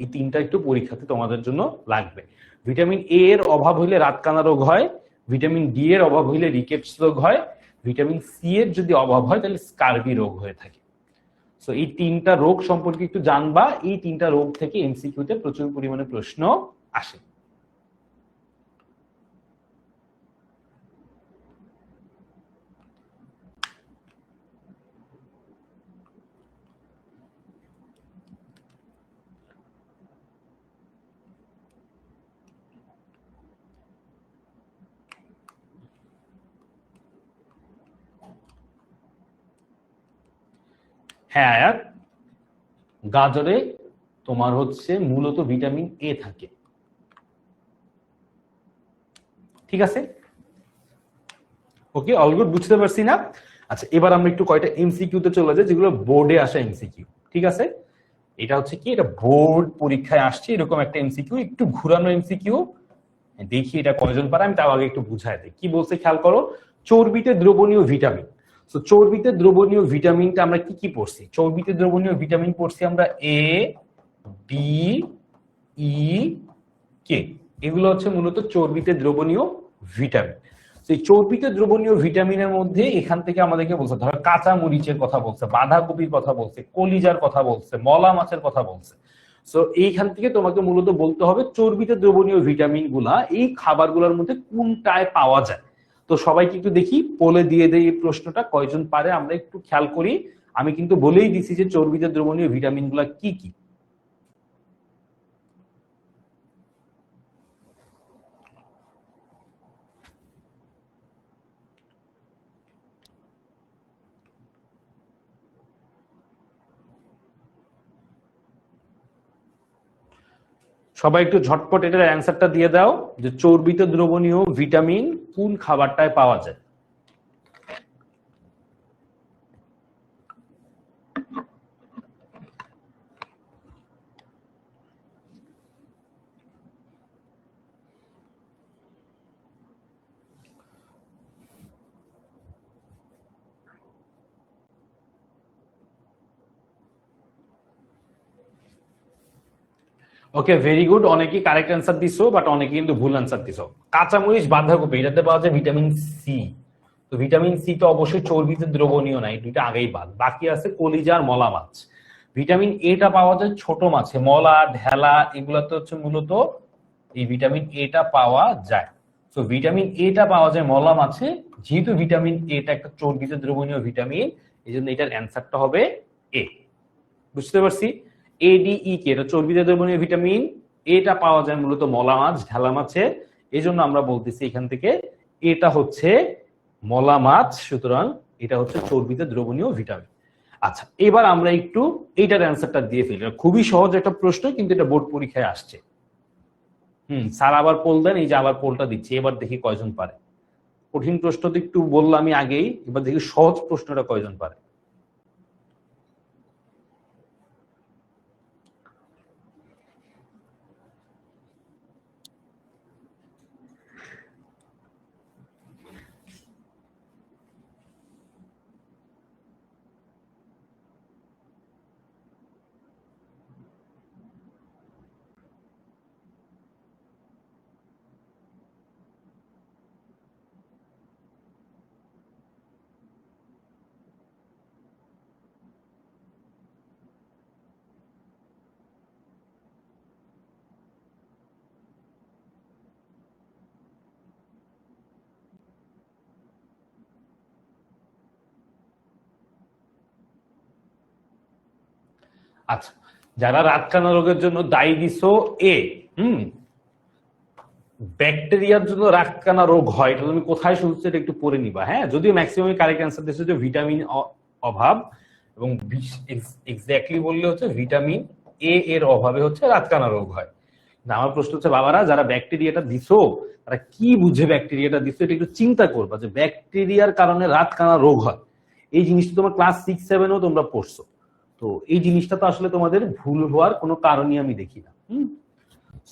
এই তিনটা একটু পরীক্ষাতে তোমাদের জন্য লাগবে। ভিটামিন এ এর অভাব হইলে রাতকানা রোগ হয়, ভিটামিন ডি এর অভাব হইলে রিকেটস রোগ হয়, ভিটামিন সি এর যদি অভাব হয় তাহলে স্কারভি রোগ হয়ে থাকে। সো এই তিনটা রোগ সম্পর্কে একটু জানবা, এই তিনটা রোগ থেকে এমসিকিউতে প্রচুর পরিমাণে প্রশ্ন আসে। হ্যাঁ আয়াত, গাজরে তোমার হচ্ছে মূলত ভিটামিন এ থাকে, ঠিক আছে? ওকে, অল গুড, বুঝতে পারছি না? আচ্ছা, এবার আমরা একটু কয়টা এমসিকিউ তে চলে যাই যেগুলো বোর্ডে আসা এমসিকিউ, ঠিক আছে? এটা হচ্ছে কি, এটা বোর্ড পরীক্ষায় আসছে এরকম একটা এমসিকিউ, একটু ঘুরানো এমসিকিউ, দেখি এটা কয়জন পারে, আমি তাও আগে একটু বুঝাই দিই। কি বলছে খেয়াল করো, চর্বিতে দ্রবণীয় ভিটামিন। তো চর্বিতে দ্রবণীয় ভিটামিনটা আমরা কি কি পড়ছি, চর্বিতে দ্রবণীয় ভিটামিন পড়ছি আমরা এ, বি, ই, কে, এগুলো হচ্ছে মূলত চর্বিতে দ্রবণীয় ভিটামিন। এই চর্বিতে দ্রবণীয় ভিটামিনের মধ্যে এখান থেকে আমাদেরকে বলছে, ধরো কাঁচা মরিচের কথা বলছে, বাঁধাকপির কথা বলছে, কলিজার কথা বলছে, মলা মাছের কথা বলছে। সো এইখান থেকে তোমাকে মূলত বলতে হবে চর্বিতে দ্রবণীয় ভিটামিন গুলা এই খাবারগুলোর মধ্যে কোনটায় পাওয়া যায়। তো সবাইকে একটু দেখি পোলে দিয়ে দেই এই প্রশ্নটা, কয়জন পারে আমরা একটু খেয়াল করি। আমি কিন্তু বলেই দিছি যে চর্বিতে দ্রবণীয় ভিটামিন গুলা কি কি। সবাই একটু ঝটপট এটার অ্যান্সারটা দিয়ে দাও যে চর্বিত দ্রবণীয় ভিটামিন কোন খাবারটায় পাওয়া যায়। ওকে, ভেরি গুড, অনেকেই কারেক্ট অ্যান্সার দিছো, বাট অনেকে কিন্তু ভুল অ্যান্সার দিছো। কাঁচামরিচ, বাঁধাকপি, এটাতে পাওয়া যায় ভিটামিন সি। তো ভিটামিন সি তো অবশ্যই চর্বিতে দ্রবণীয় নাই, দুইটা আগেই বাদ। বাকি আছে কলিজা আর মলা মাছ। ভিটামিন এটা পাওয়া যায় ছোট মাছে, মলা, ঢেলা, এগুলাতে হচ্ছে মূলত এই ভিটামিন এটা পাওয়া যায়। তো ভিটামিন এটা পাওয়া যায় মলা মাছে। যেহেতু ভিটামিন এটা একটা চর্বিতে দ্রবণীয় ভিটামিন, এই জন্য এটার অ্যান্সারটা হবে এ। বুঝতে পারছি? এডিই কে, এটা চর্বিতে দ্রবণীয় ভিটামিন, এটা পাওয়া যায় মূলত মলা মাছ, ঢেলা মাছে। এই জন্য আমরা বলতেছি এখান থেকে এটা হচ্ছে মলা মাছ, সুতরাং এটা হচ্ছে চর্বিতে দ্রবণীয় ভিটামিন। আচ্ছা, এবার আমরা একটু এইটার অ্যান্সারটা দিয়ে ফেলি। খুবই সহজ একটা প্রশ্ন, কিন্তু এটা বোর্ড পরীক্ষায় আসছে। স্যার আবার পোল দেন, এই যে আবার পোলটা দিচ্ছি, এবার দেখি কয়জন পারে। কঠিন প্রশ্ন তো একটু বললাম আমি আগেই, এবার দেখি সহজ প্রশ্নটা কয়জন পারে। আচ্ছা, যারা রাতকানা রোগের জন্য দায়ী দিছো এ, ব্যাকটেরিয়ার জন্য রাতকানা রোগ হয়, এটা তুমি কোথায় শুনছো এটা একটু পড়ে নিবা। হ্যাঁ, যদিও ম্যাক্সিমাম কারেক্ট অ্যান্সার দিচ্ছে যে ভিটামিন অভাব, এবং এক্স্যাক্টলি বললে হচ্ছে ভিটামিন এ এর অভাবে হচ্ছে রাতকানা রোগ হয়। আমার প্রশ্ন হচ্ছে বাবারা, যারা ব্যাকটেরিয়াটা দিছো তারা কি বুঝে ব্যাকটেরিয়াটা দিছো, এটা একটু চিন্তা করবা যে ব্যাকটেরিয়ার কারণে রাতকানা রোগ হয়। এই জিনিসটা তোমার ক্লাস 6-7-ও তোমরা পড়ছো। তো এই জিনিসটা তো আসলে তোমাদের ভুল হওয়ার কোনো কারণই আমি দেখি না।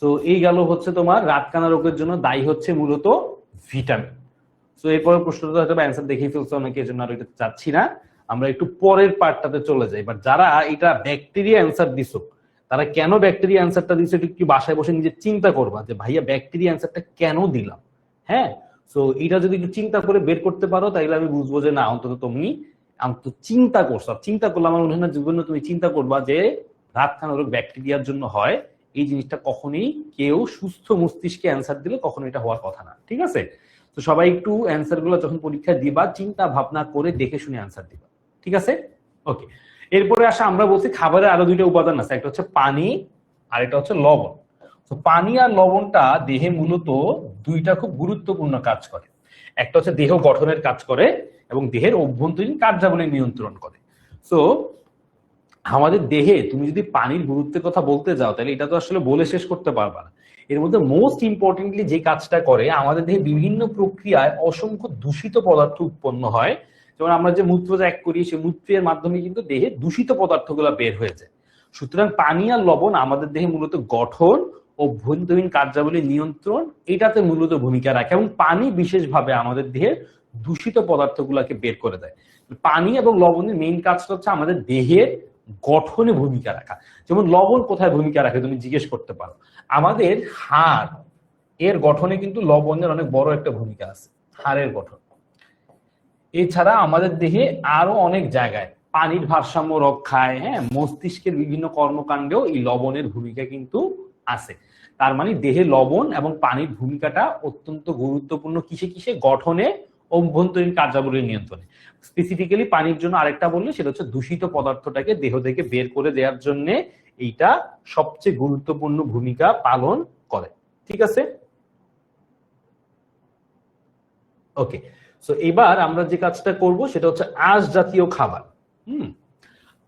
তো এই গেল হচ্ছে তোমার রাতকানা রোগের জন্য দায়ী হচ্ছে মূলত ভিটামিন। তো এরপরের প্রশ্নটা হয়তো অ্যান্সার দেখিয়ে ফেলছে অনেকে, এর জন্য আর এটা চাচ্ছি না। আমরা একটু পরের পার্টটাতে চলে যাই। বাট যারা এটা ব্যাকটেরিয়া অ্যান্সার দিছো, তারা কেন ব্যাকটেরিয়া অ্যান্সারটা দিচ্ছে একটু কি বাসায় বসে নিজে চিন্তা করবা যে ভাইয়া ব্যাকটেরিয়া অ্যান্সারটা কেন দিলাম। হ্যাঁ, তো এটা যদি একটু চিন্তা করে বের করতে পারো, তাইলে আমি বুঝবো যে না, অন্তত তুমি অন্তত চিন্তা করছো। চিন্তা করলে আমার মনে হয় না জীবনে তুমি চিন্তা করবা যে রাতকানা রোগ ব্যাকটেরিয়ার জন্য হয়। এই জিনিসটা কখনোই কেউ সুস্থ মস্তিষ্কে অ্যান্সার দিলে কখনো এটা হওয়ার কথা না। ঠিক আছে? তো সবাই একটু অ্যান্সার গুলো যখন পরীক্ষা দিবা চিন্তা ভাবনা করে দেখে শুনে অ্যান্সার দিবা। ঠিক আছে? ওকে, এরপরে আসা আমরা বলছি খাবারের আরো দুইটা উপাদান আছে, একটা হচ্ছে পানি আর একটা হচ্ছে লবণ। তো পানি আর লবণটা দেহে মূলত দুইটা খুব গুরুত্বপূর্ণ কাজ করে। একটা হচ্ছে দেহ গঠনের কাজ করে এবং দেহের অভ্যন্তরীণ কার্যাবলী নিয়ন্ত্রণ করে। তো আমাদের দেহে তুমি যদি পানির গুরুত্বের কথা বলতে যাও, তাহলে এটা তো আসলে বলে শেষ করতে পারবা না। এর মধ্যে মোস্ট ইম্পর্টেন্টলি যে কাজটা করে, আমাদের দেহে বিভিন্ন প্রক্রিয়ায় অসংখ্য দূষিত পদার্থ উৎপন্ন হয়। যেমন আমরা যে মূত্র ত্যাগ করি, সেই মূত্রের মাধ্যমে কিন্তু দেহে দূষিত পদার্থগুলো বের হয়ে যায়। সুতরাং পানি আর লবণ আমাদের দেহে মূলত গঠন, অভ্যন্তরীণ কার্যাবলী নিয়ন্ত্রণ, এটাতে মূলত ভূমিকা রাখে, এবং পানি বিশেষভাবে আমাদের দেহের দূষিত পদার্থগুলোকে বের করে দেয়। পানি এবং লবণের মেইন কাজটা হচ্ছে আমাদের দেহের গঠনে ভূমিকা রাখা। যেমন লবণ কোথায় ভূমিকা রাখে তুমি জিজ্ঞেস করতে পারো, আমাদের হাড় এর গঠনে কিন্তু লবণের অনেক বড় একটা ভূমিকা আছে, হাড়ের গঠন। এছাড়া আমাদের দেহে আরো অনেক জায়গায় পানির ভারসাম্য রক্ষায়, হ্যাঁ, মস্তিষ্কের বিভিন্ন কর্মকাণ্ডেও এই লবণের ভূমিকা কিন্তু আছে। তার মানে দেহে লবণ এবং পানির ভূমিকাটা অত্যন্ত গুরুত্বপূর্ণ কিসে কিসে, গঠনে, অভ্যন্তরীণ কার্যাবলী নিয়ন্ত্রণে। স্পেসিফিক্যালি পানির জন্য আরেকটা বললে সেটা হচ্ছে দূষিত পদার্থটাকে দেহ থেকে বের করে দেওয়ার জন্য এইটা সবচেয়ে গুরুত্বপূর্ণ ভূমিকা পালন করে। ঠিক আছে? ওকে, সো এবার আমরা যে কাজটা করব সেটা হচ্ছে আঁশ জাতীয় খাবার।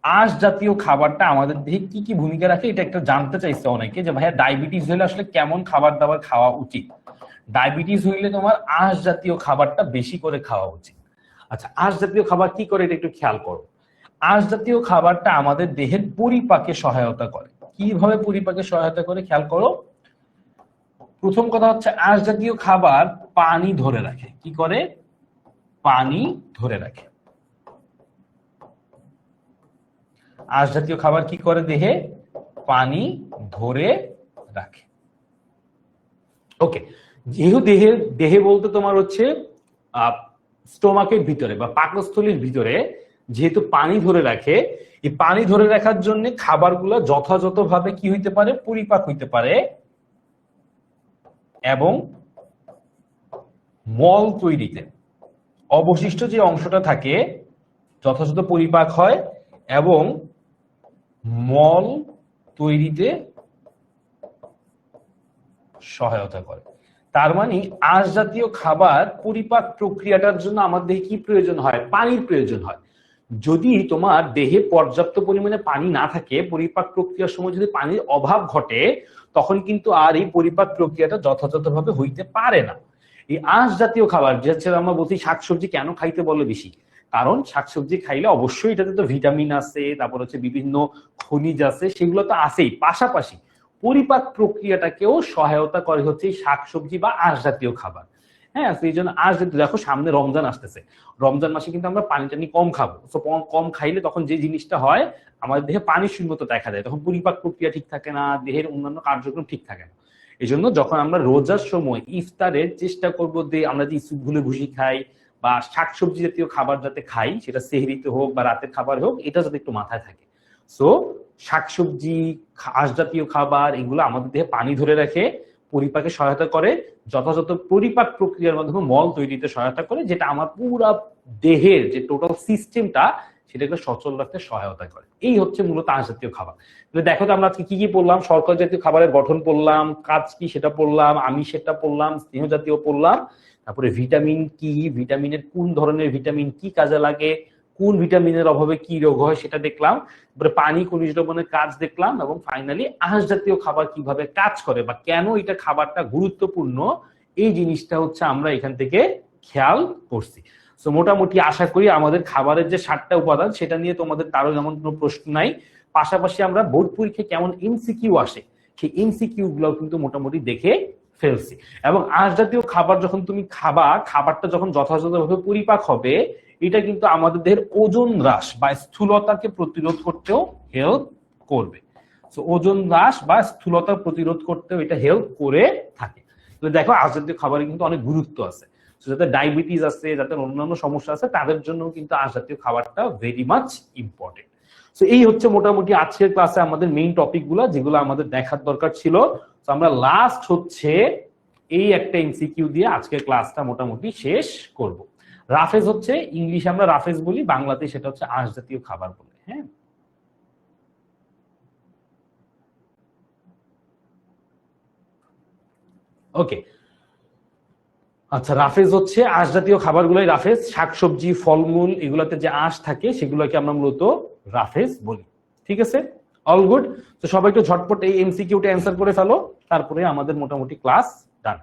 আঁশ জাতীয় খাবারটা আমাদের দেহে কি কি ভূমিকা রাখে এটা একটা জানতে চাইছে অনেকে, যে ভাইয়া ডায়াবেটিস হলে আসলে কেমন খাবার দাবার খাওয়া উচিত। ডায়াবেটিস হইলে তোমার আঁশ জাতীয় খাবারটা বেশি করে খাওয়া উচিত। আচ্ছা, আঁশ জাতীয় খাবার কি করে এটা একটু খেয়াল করো। আঁশ জাতীয় খাবারটা আমাদের দেহের পরিপাকে সহায়তা করে। কিভাবে পরিপাকে সহায়তা করে খেয়াল করো। প্রথম কথা হচ্ছে আঁশ জাতীয় খাবার পানি ধরে রাখে। কি করে? পানি ধরে রাখে। আঁশ জাতীয় খাবার কি করে? দেহে পানি ধরে রাখে। ওকে, যেহেতু দেহে বলতে তোমার হচ্ছে স্টোমাকের ভিতরে বা পাকস্থলীর ভিতরে যেহেতু পানি ধরে রাখে, এই পানি ধরে রাখার জন্য খাবারগুলো যথাযথভাবে কি হইতে পারে? পরিপাক হইতে পারে এবং মল তৈরিতে অবশিষ্ট যে অংশটা থাকে যথাযথ পরিপাক হয় এবং মল তৈরিতে সহায়তা করে। তার মানে আঁশ জাতীয় খাবার পরিপাক প্রক্রিয়াটার জন্য আমাদের কি প্রয়োজন হয়? পানির প্রয়োজন হয়। যদি তোমার দেহে পর্যাপ্ত পরিমাণে পানি না থাকে, পরিপাক প্রক্রিয়ার সময় যদি পানির অভাব ঘটে, তখন কিন্তু আর এই পরিপাক প্রক্রিয়াটা যথাযথভাবে হইতে পারে না। এই আঁশ জাতীয় খাবার, যে হচ্ছে আমরা বলছি শাকসবজি কেন খাইতে বলে বেশি, কারণ শাকসবজি খাইলে অবশ্যই এটাতে তো ভিটামিন আছে, তারপর হচ্ছে বিভিন্ন খনিজ আছে, সেগুলো তো আছেই, পাশাপাশি পরিপাক প্রক্রিয়াটাকেও সহায়তা করে হচ্ছে এই শাকসবজি বা আঁশ জাতীয় খাবার। হ্যাঁ, সেই জন্য আঁশ জাতীয়, দেখো সামনে রমজান আসতেছে, রমজান মাসে কিন্তু আমরা পানি টানি কম খাবো। তো কম খাইলে তখন যে জিনিসটা হয়, আমাদের দেহে পানি শূন্যতা দেখা যায়, তখন পরিপাক প্রক্রিয়া ঠিক থাকে না, দেহের অন্যান্য কার্যক্রম ঠিক থাকে না। এই জন্য যখন আমরা রোজার সময় ইফতারের চেষ্টা করবো যে আমরা যে ইসুপগুলো ভুসি খাই বা শাকসবজি জাতীয় খাবার যাতে খাই, সেটা সেহরিতে হোক বা রাতের খাবার হোক, এটা যাতে একটু মাথায় থাকে। সো শাকসবজি, আঁশ জাতীয় খাবার এগুলো আমাদের দেহে পানি ধরে রাখে, পরিপাকে সহায়তা করে, যথাযথ পরিপাক প্রক্রিয়ার মাধ্যমে মল তৈরিতে সহায়তা করে, যেটা আমার পুরা দেহের যে টোটাল সিস্টেমটা সেটাকে সচল রাখতে সহায়তা করে। এই হচ্ছে মূলত আঁশ জাতীয় খাবার। দেখো তো আমরা আজকে কি কি পড়লাম, শর্করা জাতীয় খাবারের গঠন পড়লাম, কাজ কি সেটা পড়লাম, আমিষ সেটা পড়লাম, স্নেহ জাতীয় পড়লাম, তারপরে ভিটামিন কি, ভিটামিনের কোন ধরনের ভিটামিন কি কাজে লাগে, কোন ভিটামিনের অভাবে কি রোগ হয় সেটা দেখলাম, তারপরে পানি খনিজ লবণের কাজ দেখলাম, এবং ফাইনালি আঁশ জাতীয় খাবার কিভাবে কাজ করে বা কেন এটা খাবারটা গুরুত্বপূর্ণ, এই জিনিসটা হচ্ছে আমরা এখান থেকে খেয়াল করছি। তো মোটামুটি আশা করি আমাদের খাবারের যে 7টা উপাদান সেটা নিয়ে তোমাদের কারো যেমন কোনো প্রশ্ন নাই। পাশাপাশি আমরা বোর্ড পরীক্ষায় কেমন এমসিকিউ আসে সেই এমসিকিউ গুলো কিন্তু মোটামুটি দেখে ফেলছি। এবং আঁশ জাতীয় খাবার যখন তুমি খাবা, খাবারটা যখন যথাযথভাবে পরিপাক হবে, এটা কিন্তু আমাদের দেহের ওজন হ্রাস বা স্থূলতাকে প্রতিরোধ করতেও হেল্প করবে। তো ওজন হ্রাস বা স্থূলতা প্রতিরোধ করতেও এটা হেল্প করে থাকে। দেখো আঁশ জাতীয় খাবারের কিন্তু অনেক গুরুত্ব আছে। যাদের ডায়াবেটিস আছে, যাদের অন্যান্য সমস্যা আছে, তাদের জন্য কিন্তু আঁশ জাতীয় খাবারটা ভেরি মাচ ইম্পর্টেন্ট। তো এই হচ্ছে মোটামুটি আজকের ক্লাসে আমাদের মেইন টপিক গুলা, যেগুলো আমাদের দেখার দরকার ছিল। তো আমরা লাস্ট হচ্ছে এই একটা এমসিকিউ দিয়ে আজকের ক্লাসটা মোটামুটি শেষ করব। রাফেজ হচ্ছে ইংলিশে আমরা রাফেজ বলি, বাংলাতে সেটা হচ্ছে আঁশ জাতীয় খাবার বলে। হ্যাঁ, ওকে। আচ্ছা, রাফেজ হচ্ছে আঁশ জাতীয় খাবারগুলোই রাফেজ, শাকসবজি ফলমূল এগুলাতে যে আঁশ থাকে সেগুলোকে আমরা মূলত রাফেজ বলি। ঠিক আছে, অল গুড। তো সবাই একটু ঝটপট এই এমসিকিউটা অ্যান্সার করে ফেলো, তারপরে আমাদের মোটামুটি ক্লাস ডান।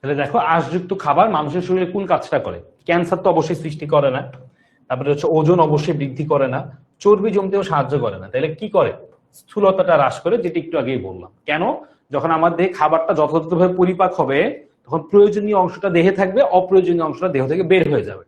তাহলে দেখো, আঁশযুক্ত খাবার মানুষের শরীরে কোন কাজটা করে? ক্যান্সার তো অবশ্যই সৃষ্টি করে না, তারপরে হচ্ছে ওজন অবশ্যই বৃদ্ধি করে না, চর্বি জমতেও সাহায্য করে না, তাহলে কি করে? স্থূলতাটা হ্রাস করে, যেটা একটু আগেই বললাম। কেন? যখন আমাদের খাবারটা যথাযথভাবে পরিপাক হবে, তখন প্রয়োজনীয় অংশটা দেহে থাকবে, অপ্রয়োজনীয় অংশটা দেহ থেকে বের হয়ে যাবে।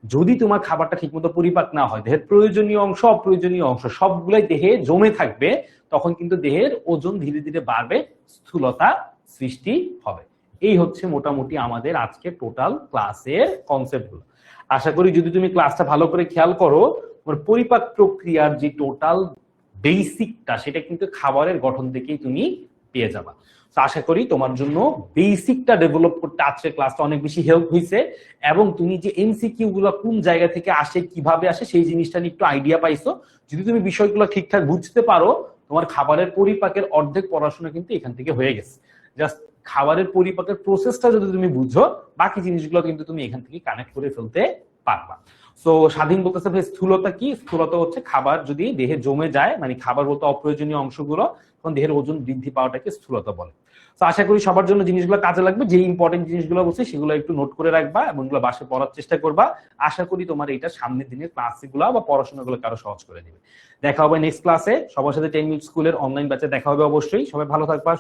যদি তোমার খাবারটা ঠিকমতো পরিপাক না হয়, দেহের প্রয়োজনীয় অংশ অপ্রয়োজনীয় অংশ সবগুলাই দেহে জমে থাকবে, তখন কিন্তু দেহের ওজন ধীরে ধীরে বাড়বে, স্থূলতা সৃষ্টি হবে। এই হচ্ছে মোটামুটি আমাদের আজকে টোটাল ক্লাসের কনসেপ্টগুলো। আশা করি যদি তুমি ক্লাসটা ভালো করে খেয়াল করো, তোমার পরিপাক প্রক্রিয়ার যে টোটাল বেসিকটা সেটা কিন্তু খাবারের গঠন থেকেই তুমি পেয়ে যাবা। তো আশা করি তোমার জন্য বেসিকটা ডেভেলপ করতে আজকের ক্লাসটা অনেক বেশি হেল্প হয়েছে, এবং তুমি যে এমসিকিউ গুলো কোন জায়গা থেকে আসে, কিভাবে আসে, সেই জিনিসটা নিয়ে একটু আইডিয়া পাইছো। যদি তুমি বিষয়গুলো ঠিকঠাক বুঝতে পারো, তোমার খাবারের পরিপাকের অর্ধেক পড়াশোনা কিন্তু এখান থেকে হয়ে গেছে। জাস্ট খাবারের পরিপাকের প্রসেসটা যদি তুমি বুঝো, বাকি জিনিসগুলো কিন্তু তুমি এখান থেকে কানেক্ট করে ফেলতে পারবা। সো স্বাধীন বলতেছে ভাই স্থূলতা কি? স্থূলতা হচ্ছে খাবার যদি দেহে জমে যায়, মানে খাবার বলতে অপ্রয়োজনীয় অংশগুলো, তখন দেহের ওজন বৃদ্ধি পাওয়াটাকে স্থূলতা বলে। তো আশা করি সবার জন্য জিনিসগুলো কাজে লাগবে। যে ইম্পর্টেন্ট জিনিসগুলো বলছি সেগুলো একটু নোট করে রাখবা এবং এগুলো বাসায় পড়ার চেষ্টা করবা। আশা করি তোমার এটা সামনের দিনের ক্লাসগুলো বা পড়াশোনাগুলো আরো সহজ করে দিবে। দেখা হবে নেক্সট ক্লাসে। সবার সাথে 10 মিনিট স্কুলের অনলাইন ব্যাচে দেখা হবে অবশ্যই। সবাই ভালো থাকবা।